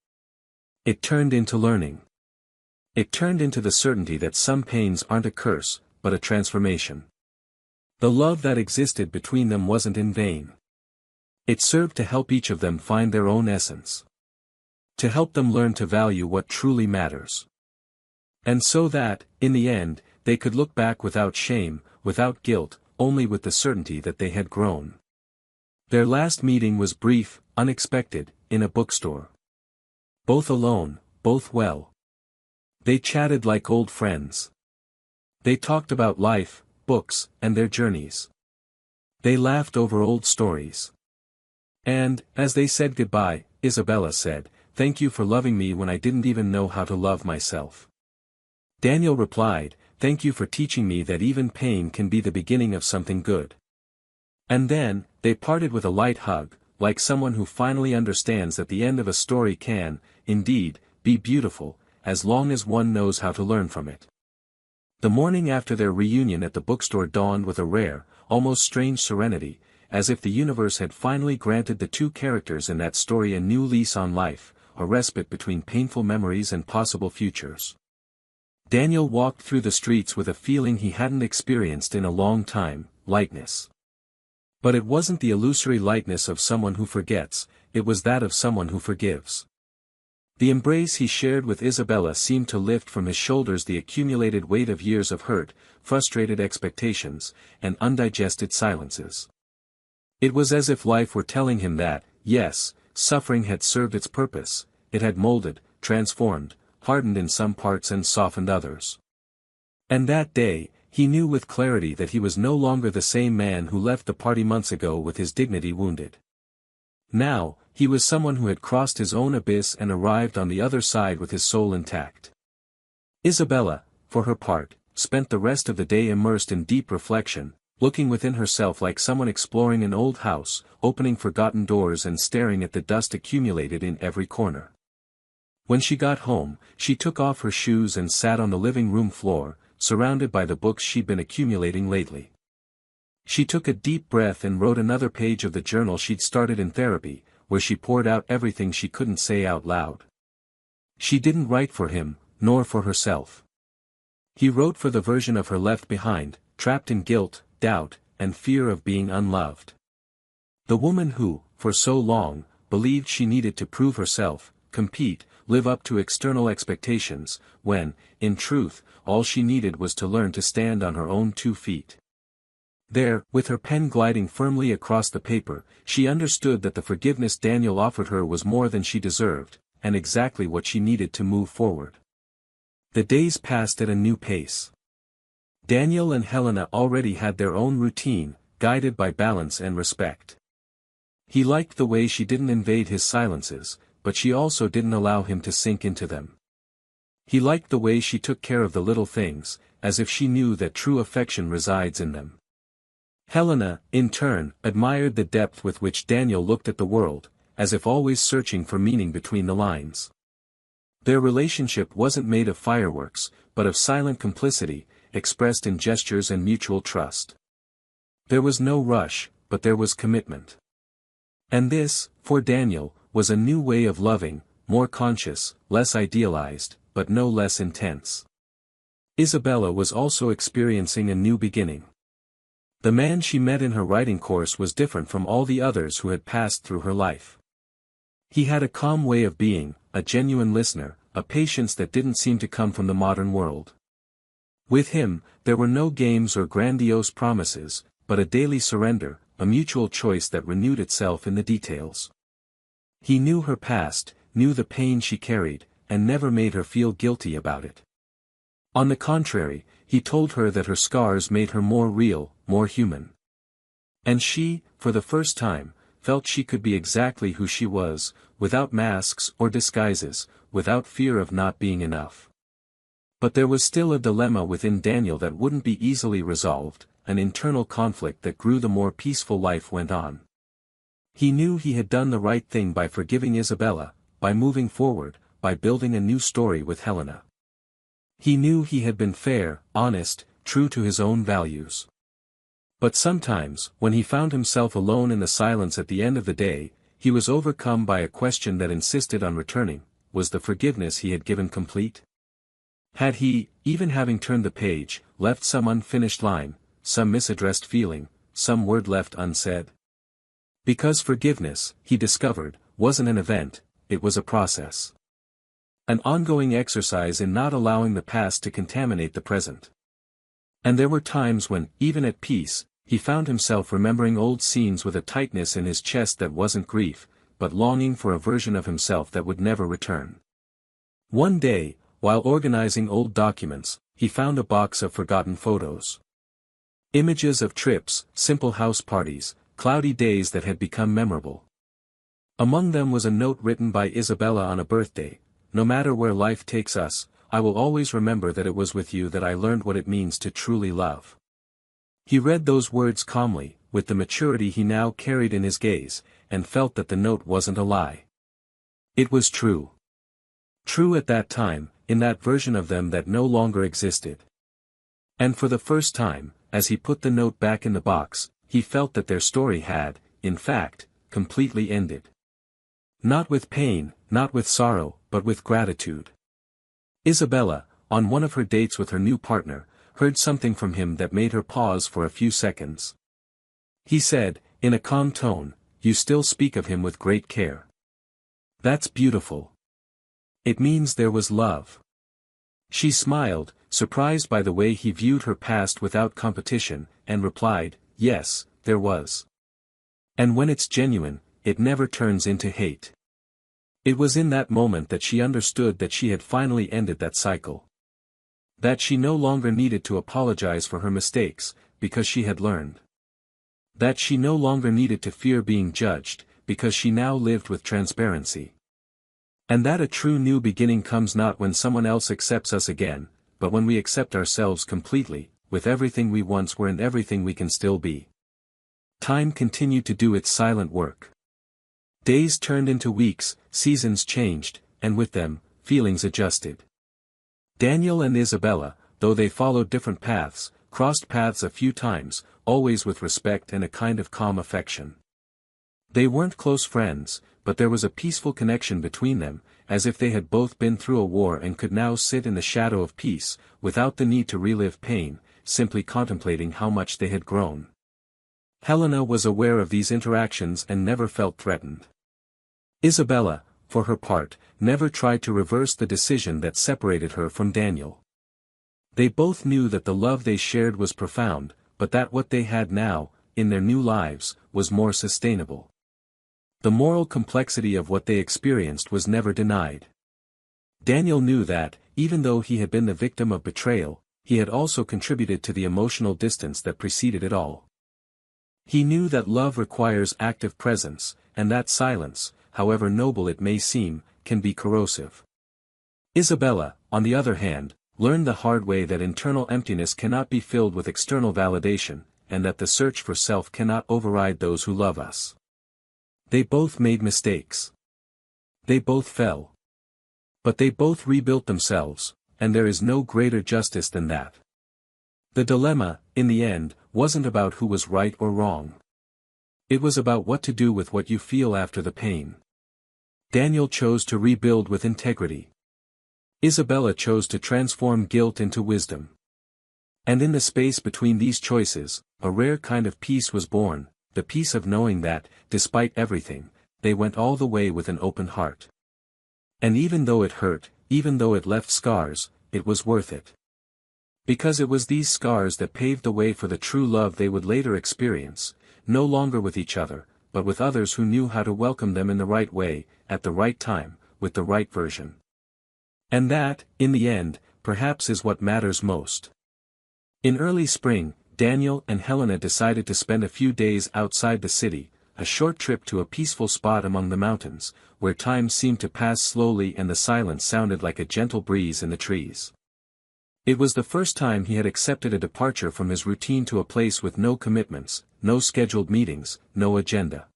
It turned into learning. It turned into the certainty that some pains aren't a curse, but a transformation. The love that existed between them wasn't in vain. It served to help each of them find their own essence. To help them learn to value what truly matters. And so that, in the end, they could look back without shame, without guilt, only with the certainty that they had grown. Their last meeting was brief, unexpected, in a bookstore. Both alone, both well. They chatted like old friends. They talked about life, books, and their journeys. They laughed over old stories. And, as they said goodbye, Isabella said, "Thank you for loving me when I didn't even know how to love myself." Daniel replied, "Thank you for teaching me that even pain can be the beginning of something good." And then, they parted with a light hug, like someone who finally understands that the end of a story can, indeed, be beautiful, as long as one knows how to learn from it. The morning after their reunion at the bookstore dawned with a rare, almost strange serenity, as if the universe had finally granted the two characters in that story a new lease on life, a respite between painful memories and possible futures. Daniel walked through the streets with a feeling he hadn't experienced in a long time, lightness. But it wasn't the illusory lightness of someone who forgets, it was that of someone who forgives. The embrace he shared with Isabella seemed to lift from his shoulders the accumulated weight of years of hurt, frustrated expectations, and undigested silences. It was as if life were telling him that, yes, suffering had served its purpose, it had molded, transformed, hardened in some parts and softened others. And that day, he knew with clarity that he was no longer the same man who left the party months ago with his dignity wounded. Now, he was someone who had crossed his own abyss and arrived on the other side with his soul intact. Isabella, for her part, spent the rest of the day immersed in deep reflection, looking within herself like someone exploring an old house, opening forgotten doors and staring at the dust accumulated in every corner. When she got home, she took off her shoes and sat on the living room floor, surrounded by the books she'd been accumulating lately. She took a deep breath and wrote another page of the journal she'd started in therapy, where she poured out everything she couldn't say out loud. She didn't write for him, nor for herself. He wrote for the version of her left behind, trapped in guilt, doubt, and fear of being unloved. The woman who, for so long, believed she needed to prove herself, compete, live up to external expectations, when, in truth, all she needed was to learn to stand on her own 2 feet. There, with her pen gliding firmly across the paper, she understood that the forgiveness Daniel offered her was more than she deserved, and exactly what she needed to move forward. The days passed at a new pace. Daniel and Helena already had their own routine, guided by balance and respect. He liked the way she didn't invade his silences, but she also didn't allow him to sink into them. He liked the way she took care of the little things, as if she knew that true affection resides in them. Helena, in turn, admired the depth with which Daniel looked at the world, as if always searching for meaning between the lines. Their relationship wasn't made of fireworks, but of silent complicity, expressed in gestures and mutual trust. There was no rush, but there was commitment. And this, for Daniel, was a new way of loving, more conscious, less idealized, but no less intense. Isabella was also experiencing a new beginning. The man she met in her writing course was different from all the others who had passed through her life. He had a calm way of being, a genuine listener, a patience that didn't seem to come from the modern world. With him, there were no games or grandiose promises, but a daily surrender, a mutual choice that renewed itself in the details. He knew her past, knew the pain she carried, and never made her feel guilty about it. On the contrary, he told her that her scars made her more real, more human. And she, for the first time, felt she could be exactly who she was, without masks or disguises, without fear of not being enough. But there was still a dilemma within Daniel that wouldn't be easily resolved, an internal conflict that grew the more peaceful life went on. He knew he had done the right thing by forgiving Isabella, by moving forward, by building a new story with Helena. He knew he had been fair, honest, true to his own values. But sometimes, when he found himself alone in the silence at the end of the day, he was overcome by a question that insisted on returning: was the forgiveness he had given complete? Had he, even having turned the page, left some unfinished line, some misaddressed feeling, some word left unsaid? Because forgiveness, he discovered, wasn't an event, it was a process. An ongoing exercise in not allowing the past to contaminate the present. And there were times when, even at peace, he found himself remembering old scenes with a tightness in his chest that wasn't grief, but longing for a version of himself that would never return. One day, while organizing old documents, he found a box of forgotten photos. Images of trips, simple house parties, cloudy days that had become memorable. Among them was a note written by Isabella on a birthday: "No matter where life takes us, I will always remember that it was with you that I learned what it means to truly love." He read those words calmly, with the maturity he now carried in his gaze, and felt that the note wasn't a lie. It was true. True at that time, in that version of them that no longer existed. And for the first time, as he put the note back in the box, he felt that their story had, in fact, completely ended. Not with pain, not with sorrow, but with gratitude. Isabella, on one of her dates with her new partner, heard something from him that made her pause for a few seconds. He said, in a calm tone, "You still speak of him with great care. That's beautiful. It means there was love." She smiled, surprised by the way he viewed her past without competition, and replied, "Yes, there was. And when it's genuine, it never turns into hate." It was in that moment that she understood that she had finally ended that cycle. That she no longer needed to apologize for her mistakes, because she had learned. That she no longer needed to fear being judged, because she now lived with transparency. And that a true new beginning comes not when someone else accepts us again, but when we accept ourselves completely, with everything we once were and everything we can still be. Time continued to do its silent work. Days turned into weeks, seasons changed, and with them, feelings adjusted. Daniel and Isabella, though they followed different paths, crossed paths a few times, always with respect and a kind of calm affection. They weren't close friends, but there was a peaceful connection between them, as if they had both been through a war and could now sit in the shadow of peace, without the need to relive pain, simply contemplating how much they had grown. Helena was aware of these interactions and never felt threatened. Isabella, for her part, never tried to reverse the decision that separated her from Daniel. They both knew that the love they shared was profound, but that what they had now, in their new lives, was more sustainable. The moral complexity of what they experienced was never denied. Daniel knew that, even though he had been the victim of betrayal, he had also contributed to the emotional distance that preceded it all. He knew that love requires active presence, and that silence, however noble it may seem, can be corrosive. Isabella, on the other hand, learned the hard way that internal emptiness cannot be filled with external validation, and that the search for self cannot override those who love us. They both made mistakes. They both fell. But they both rebuilt themselves, and there is no greater justice than that. The dilemma, in the end, wasn't about who was right or wrong. It was about what to do with what you feel after the pain. Daniel chose to rebuild with integrity. Isabella chose to transform guilt into wisdom. And in the space between these choices, a rare kind of peace was born, the peace of knowing that, despite everything, they went all the way with an open heart. And even though it hurt, even though it left scars, it was worth it. Because it was these scars that paved the way for the true love they would later experience, no longer with each other, but with others who knew how to welcome them in the right way, at the right time, with the right version. And that, in the end, perhaps is what matters most. In early spring, Daniel and Helena decided to spend a few days outside the city, a short trip to a peaceful spot among the mountains, where time seemed to pass slowly and the silence sounded like a gentle breeze in the trees. It was the first time he had accepted a departure from his routine to a place with no commitments, no scheduled meetings, no agenda.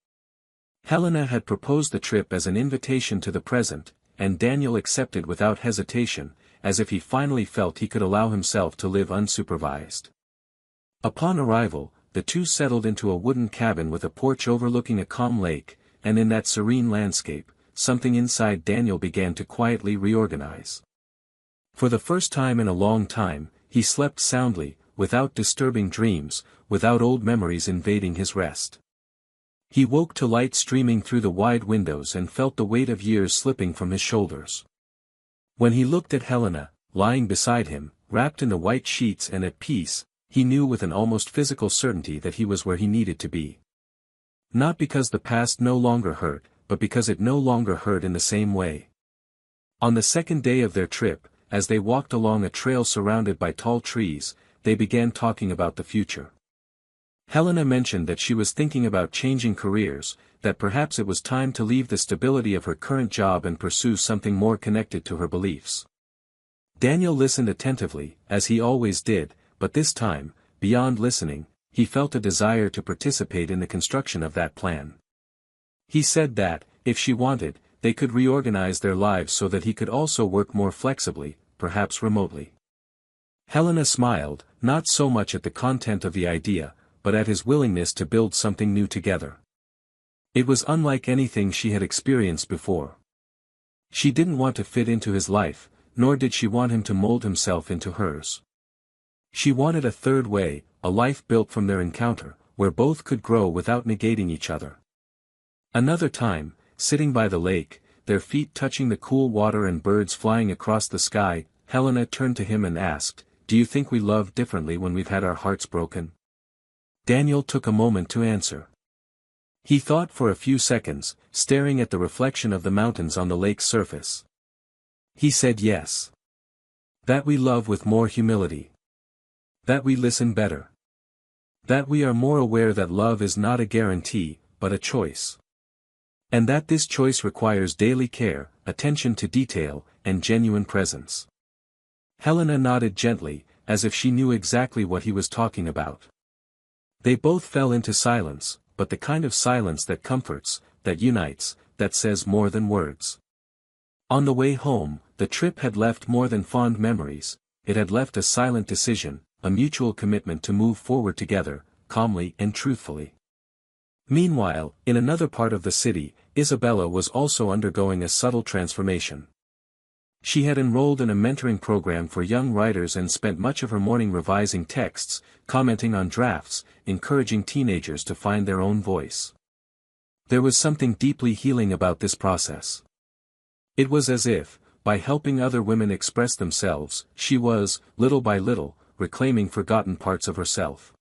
Helena had proposed the trip as an invitation to the present, and Daniel accepted without hesitation, as if he finally felt he could allow himself to live unsupervised. Upon arrival, the two settled into a wooden cabin with a porch overlooking a calm lake, and in that serene landscape, something inside Daniel began to quietly reorganize. For the first time in a long time, he slept soundly, without disturbing dreams, without old memories invading his rest. He woke to light streaming through the wide windows and felt the weight of years slipping from his shoulders. When he looked at Helena, lying beside him, wrapped in the white sheets and at peace, he knew with an almost physical certainty that he was where he needed to be. Not because the past no longer hurt, but because it no longer hurt in the same way. On the second day of their trip, as they walked along a trail surrounded by tall trees, they began talking about the future. Helena mentioned that she was thinking about changing careers, that perhaps it was time to leave the stability of her current job and pursue something more connected to her beliefs. Daniel listened attentively, as he always did, but this time, beyond listening, he felt a desire to participate in the construction of that plan. He said that, if she wanted, they could reorganize their lives so that he could also work more flexibly, perhaps remotely. Helena smiled, not so much at the content of the idea, but at his willingness to build something new together. It was unlike anything she had experienced before. She didn't want to fit into his life, nor did she want him to mold himself into hers. She wanted a third way, a life built from their encounter, where both could grow without negating each other. Another time, sitting by the lake, their feet touching the cool water and birds flying across the sky, Helena turned to him and asked, "Do you think we love differently when we've had our hearts broken?" Daniel took a moment to answer. He thought for a few seconds, staring at the reflection of the mountains on the lake's surface. He said yes. That we love with more humility. That we listen better. That we are more aware that love is not a guarantee, but a choice. And that this choice requires daily care, attention to detail, and genuine presence. Helena nodded gently, as if she knew exactly what he was talking about. They both fell into silence, but the kind of silence that comforts, that unites, that says more than words. On the way home, the trip had left more than fond memories, it had left a silent decision, a mutual commitment to move forward together, calmly and truthfully. Meanwhile, in another part of the city, Isabella was also undergoing a subtle transformation. She had enrolled in a mentoring program for young writers and spent much of her morning revising texts, commenting on drafts, encouraging teenagers to find their own voice. There was something deeply healing about this process. It was as if, by helping other women express themselves, she was, little by little, reclaiming forgotten parts of herself.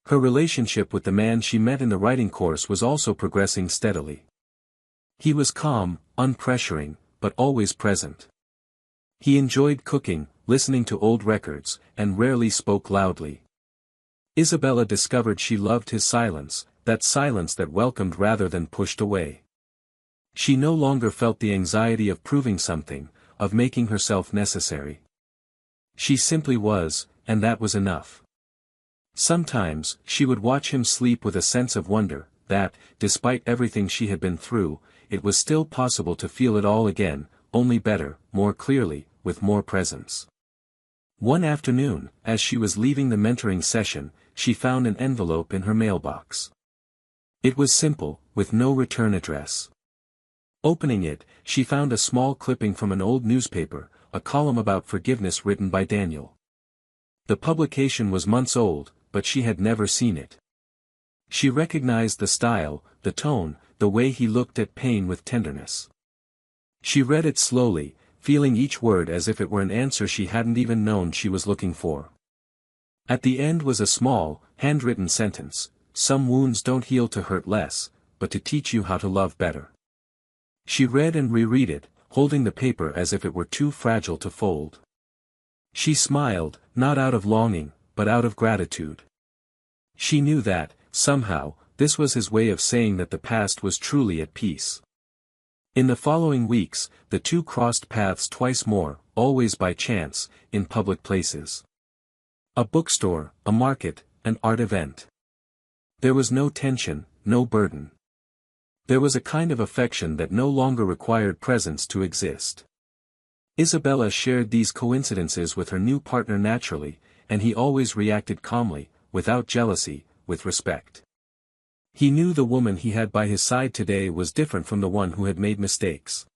Her relationship with the man she met in the writing course was also progressing steadily. He was calm, unpressuring, but always present. He enjoyed cooking, listening to old records, and rarely spoke loudly. Isabella discovered she loved his silence, that silence that welcomed rather than pushed away. She no longer felt the anxiety of proving something, of making herself necessary. She simply was, and that was enough. Sometimes, she would watch him sleep with a sense of wonder, that, despite everything she had been through, it was still possible to feel it all again, only better, more clearly, with more presence. One afternoon, as she was leaving the mentoring session, she found an envelope in her mailbox. It was simple, with no return address. Opening it, she found a small clipping from an old newspaper, a column about forgiveness written by Daniel. The publication was months old, but she had never seen it. She recognized the style, the tone, the way he looked at pain with tenderness. She read it slowly, feeling each word as if it were an answer she hadn't even known she was looking for. At the end was a small, handwritten sentence: "Some wounds don't heal to hurt less, but to teach you how to love better." She read and reread it, holding the paper as if it were too fragile to fold. She smiled, not out of longing, but out of gratitude. She knew that, somehow, this was his way of saying that the past was truly at peace. In the following weeks, the two crossed paths twice more, always by chance, in public places. A bookstore, a market, an art event. There was no tension, no burden. There was a kind of affection that no longer required presence to exist. Isabella shared these coincidences with her new partner naturally, and he always reacted calmly, without jealousy, with respect. He knew the woman he had by his side today was different from the one who had made mistakes.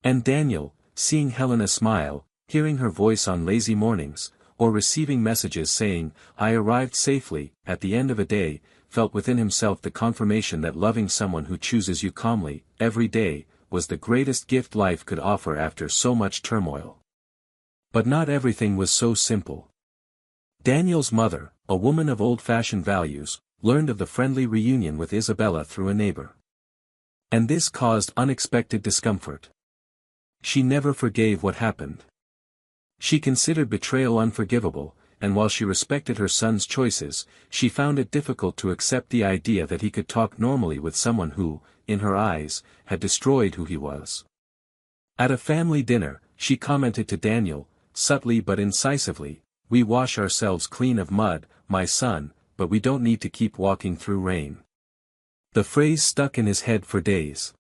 And Daniel, seeing Helena smile, hearing her voice on lazy mornings, or receiving messages saying, "I arrived safely," at the end of a day, felt within himself the confirmation that loving someone who chooses you calmly, every day, was the greatest gift life could offer after so much turmoil. But not everything was so simple. Daniel's mother, a woman of old-fashioned values, learned of the friendly reunion with Isabella through a neighbor. And this caused unexpected discomfort. She never forgave what happened. She considered betrayal unforgivable, and while she respected her son's choices, she found it difficult to accept the idea that he could talk normally with someone who, in her eyes, had destroyed who he was. At a family dinner, she commented to Daniel, subtly but incisively, "We wash ourselves clean of mud, my son, but we don't need to keep walking through rain." The phrase stuck in his head for days.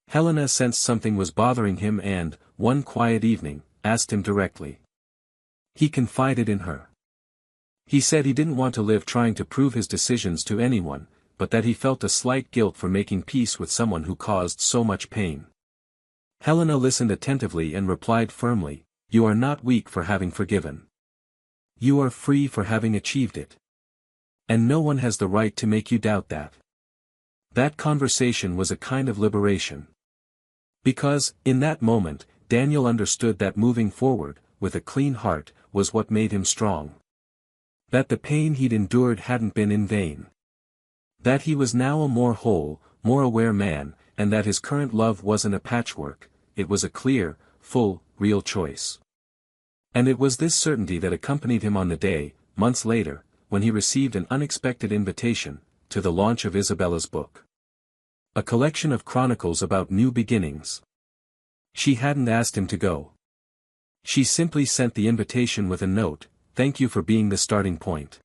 Helena sensed something was bothering him and, one quiet evening, asked him directly. He confided in her. He said he didn't want to live trying to prove his decisions to anyone, but that he felt a slight guilt for making peace with someone who caused so much pain. Helena listened attentively and replied firmly, "You are not weak for having forgiven. You are free for having achieved it. And no one has the right to make you doubt that." That conversation was a kind of liberation. Because, in that moment, Daniel understood that moving forward, with a clean heart, was what made him strong. That the pain he'd endured hadn't been in vain. That he was now a more whole, more aware man, and that his current love wasn't a patchwork, it was a clear, full, real choice. And it was this certainty that accompanied him on the day, months later, when he received an unexpected invitation, to the launch of Isabella's book. A collection of chronicles about new beginnings. She hadn't asked him to go. She simply sent the invitation with a note, "Thank you for being the starting point.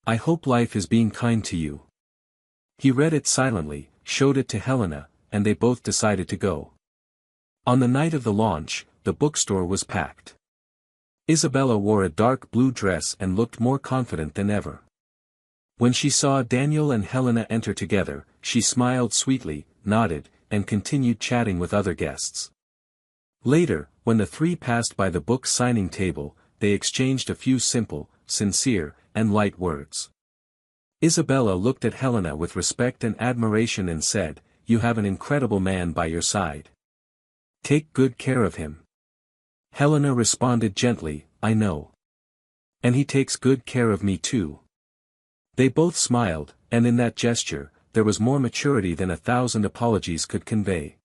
I hope life is being kind to you." He read it silently, showed it to Helena, and they both decided to go. On the night of the launch, the bookstore was packed. Isabella wore a dark blue dress and looked more confident than ever. When she saw Daniel and Helena enter together, she smiled sweetly, nodded, and continued chatting with other guests. Later, when the three passed by the book signing table, they exchanged a few simple, sincere, and light words. Isabella looked at Helena with respect and admiration and said, "You have an incredible man by your side. Take good care of him." Helena responded gently, "I know. And he takes good care of me too." They both smiled, and in that gesture, there was more maturity than 1,000 apologies could convey.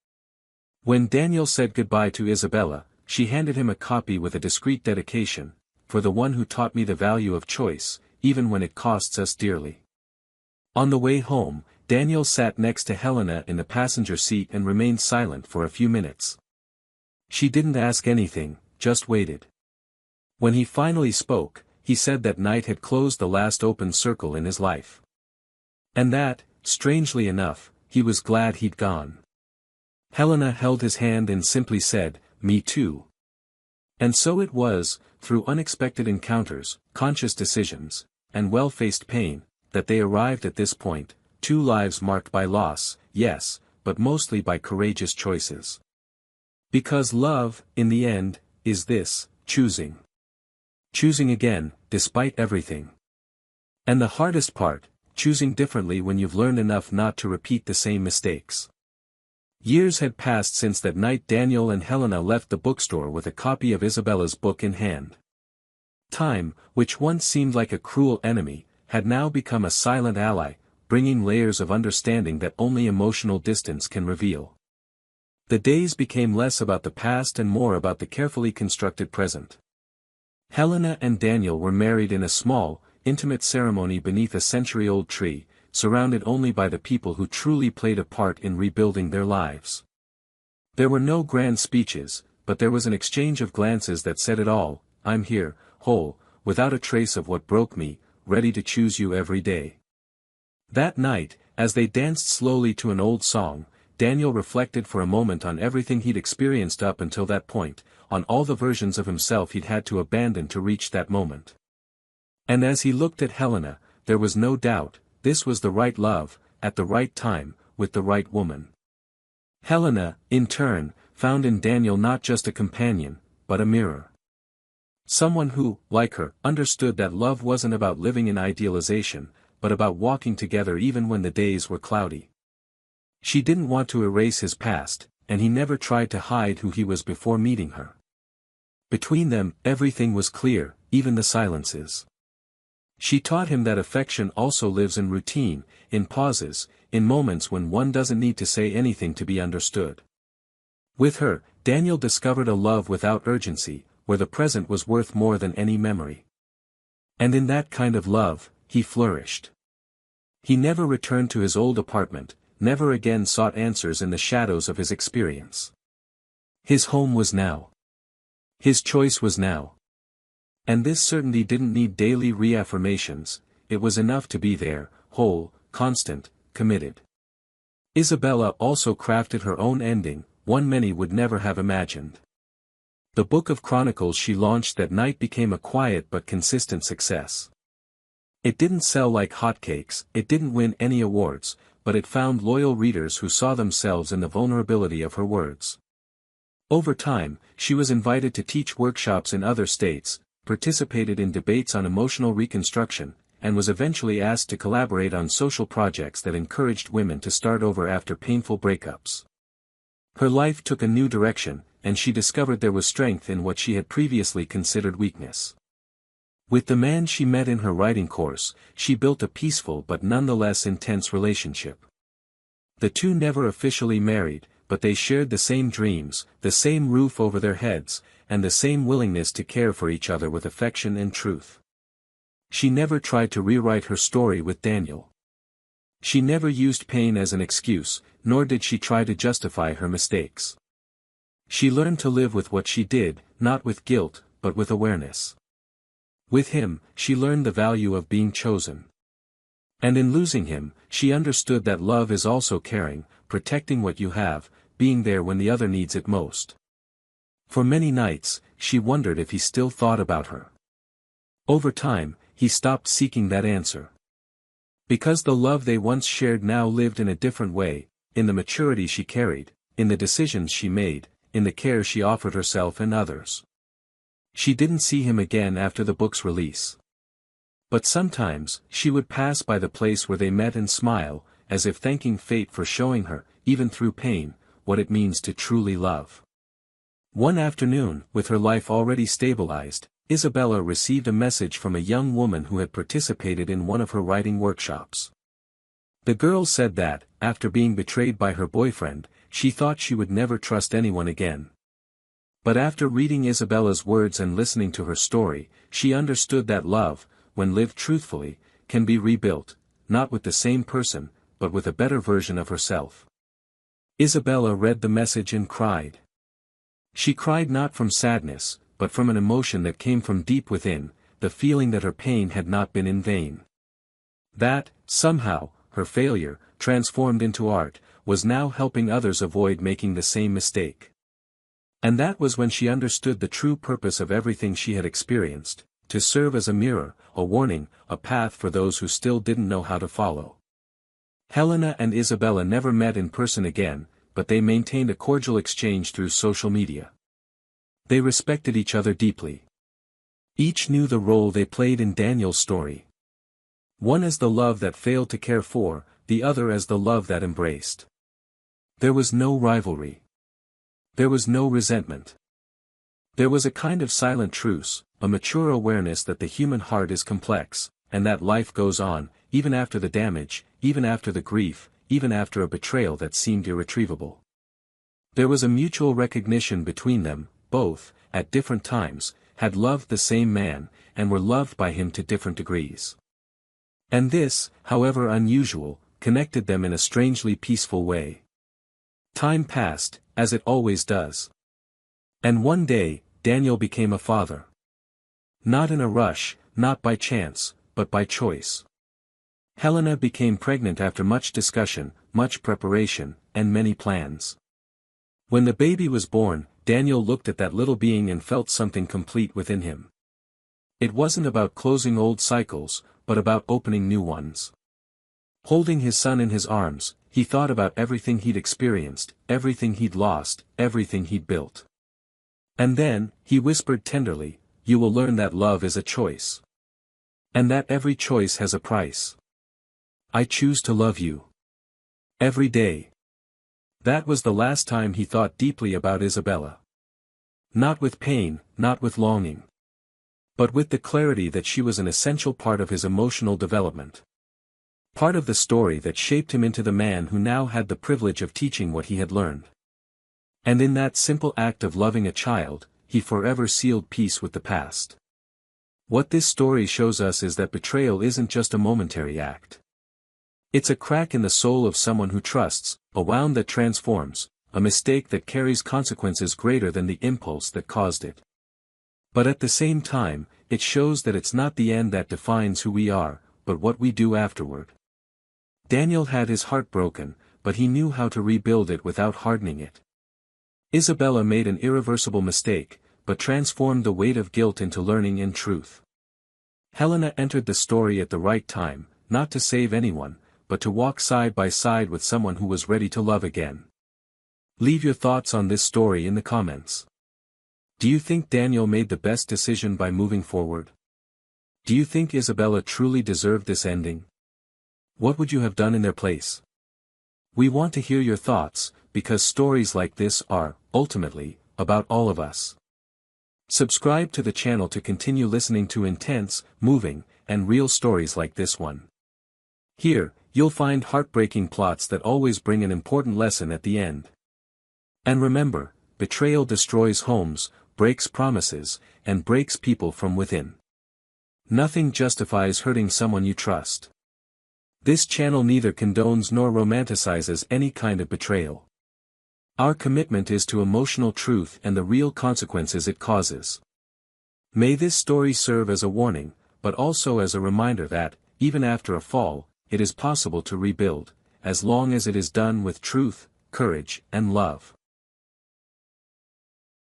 When Daniel said goodbye to Isabella, she handed him a copy with a discreet dedication, "For the one who taught me the value of choice, even when it costs us dearly." On the way home, Daniel sat next to Helena in the passenger seat and remained silent for a few minutes. She didn't ask anything, just waited. When he finally spoke, he said that night had closed the last open circle in his life. And that, strangely enough, he was glad he'd gone. Helena held his hand and simply said, "Me too." And so it was, through unexpected encounters, conscious decisions, and well-faced pain, that they arrived at this point, two lives marked by loss, yes, but mostly by courageous choices. Because love, in the end, is this, choosing. Choosing again, despite everything. And the hardest part, choosing differently when you've learned enough not to repeat the same mistakes. Years had passed since that night Daniel and Helena left the bookstore with a copy of Isabella's book in hand. Time, which once seemed like a cruel enemy, had now become a silent ally, bringing layers of understanding that only emotional distance can reveal. The days became less about the past and more about the carefully constructed present. Helena and Daniel were married in a small, intimate ceremony beneath a century-old tree, surrounded only by the people who truly played a part in rebuilding their lives. There were no grand speeches, but there was an exchange of glances that said it all: "I'm here, whole, without a trace of what broke me, ready to choose you every day." That night, as they danced slowly to an old song, Daniel reflected for a moment on everything he'd experienced up until that point, on all the versions of himself he'd had to abandon to reach that moment. And as he looked at Helena, there was no doubt, this was the right love, at the right time, with the right woman. Helena, in turn, found in Daniel not just a companion, but a mirror. Someone who, like her, understood that love wasn't about living in idealization, but about walking together even when the days were cloudy. She didn't want to erase his past, and he never tried to hide who he was before meeting her. Between them, everything was clear, even the silences. She taught him that affection also lives in routine, in pauses, in moments when one doesn't need to say anything to be understood. With her, Daniel discovered a love without urgency, where the present was worth more than any memory. And in that kind of love, he flourished. He never returned to his old apartment, never again sought answers in the shadows of his experience. His home was now. His choice was now. And this certainty didn't need daily reaffirmations, it was enough to be there, whole, constant, committed. Isabella also crafted her own ending, one many would never have imagined. The Book of Chronicles she launched that night became a quiet but consistent success. It didn't sell like hotcakes, it didn't win any awards, but it found loyal readers who saw themselves in the vulnerability of her words. Over time, she was invited to teach workshops in other states, participated in debates on emotional reconstruction, and was eventually asked to collaborate on social projects that encouraged women to start over after painful breakups. Her life took a new direction, and she discovered there was strength in what she had previously considered weakness. With the man she met in her writing course, she built a peaceful but nonetheless intense relationship. The two never officially married, but they shared the same dreams, the same roof over their heads, and the same willingness to care for each other with affection and truth. She never tried to rewrite her story with Daniel. She never used pain as an excuse, nor did she try to justify her mistakes. She learned to live with what she did, not with guilt, but with awareness. With him, she learned the value of being chosen. And in losing him, she understood that love is also caring, protecting what you have, being there when the other needs it most. For many nights, she wondered if he still thought about her. Over time, he stopped seeking that answer. Because the love they once shared now lived in a different way, in the maturity she carried, in the decisions she made, in the care she offered herself and others. She didn't see him again after the book's release. But sometimes, she would pass by the place where they met and smile, as if thanking fate for showing her, even through pain, what it means to truly love. One afternoon, with her life already stabilized, Isabella received a message from a young woman who had participated in one of her writing workshops. The girl said that, after being betrayed by her boyfriend, she thought she would never trust anyone again. But after reading Isabella's words and listening to her story, she understood that love, when lived truthfully, can be rebuilt, not with the same person, but with a better version of herself. Isabella read the message and cried. She cried not from sadness, but from an emotion that came from deep within, the feeling that her pain had not been in vain. That, somehow, her failure, transformed into art, was now helping others avoid making the same mistake. And that was when she understood the true purpose of everything she had experienced, to serve as a mirror, a warning, a path for those who still didn't know how to follow. Helena and Isabella never met in person again, but they maintained a cordial exchange through social media. They respected each other deeply. Each knew the role they played in Daniel's story. One as the love that failed to care for, the other as the love that embraced. There was no rivalry. There was no resentment. There was a kind of silent truce, a mature awareness that the human heart is complex, and that life goes on, even after the damage, even after the grief, even after a betrayal that seemed irretrievable. There was a mutual recognition between them. Both, at different times, had loved the same man, and were loved by him to different degrees. And this, however unusual, connected them in a strangely peaceful way. Time passed, as it always does. And one day, Daniel became a father. Not in a rush, not by chance, but by choice. Helena became pregnant after much discussion, much preparation, and many plans. When the baby was born, Daniel looked at that little being and felt something complete within him. It wasn't about closing old cycles, but about opening new ones. Holding his son in his arms, he thought about everything he'd experienced, everything he'd lost, everything he'd built. And then, he whispered tenderly, "You will learn that love is a choice. And that every choice has a price. I choose to love you. Every day." That was the last time he thought deeply about Isabella. Not with pain, not with longing. But with the clarity that she was an essential part of his emotional development. Part of the story that shaped him into the man who now had the privilege of teaching what he had learned. And in that simple act of loving a child, he forever sealed peace with the past. What this story shows us is that betrayal isn't just a momentary act. It's a crack in the soul of someone who trusts, a wound that transforms, a mistake that carries consequences greater than the impulse that caused it. But at the same time, it shows that it's not the end that defines who we are, but what we do afterward. Daniel had his heart broken, but he knew how to rebuild it without hardening it. Isabella made an irreversible mistake, but transformed the weight of guilt into learning and truth. Helena entered the story at the right time, not to save anyone, but to walk side by side with someone who was ready to love again. Leave your thoughts on this story in the comments. Do you think Daniel made the best decision by moving forward? Do you think Isabella truly deserved this ending? What would you have done in their place? We want to hear your thoughts, because stories like this are, ultimately, about all of us. Subscribe to the channel to continue listening to intense, moving, and real stories like this one. Here, you'll find heartbreaking plots that always bring an important lesson at the end. And remember, betrayal destroys homes, breaks promises, and breaks people from within. Nothing justifies hurting someone you trust. This channel neither condones nor romanticizes any kind of betrayal. Our commitment is to emotional truth and the real consequences it causes. May this story serve as a warning, but also as a reminder that, even after a fall, it is possible to rebuild, as long as it is done with truth, courage, and love.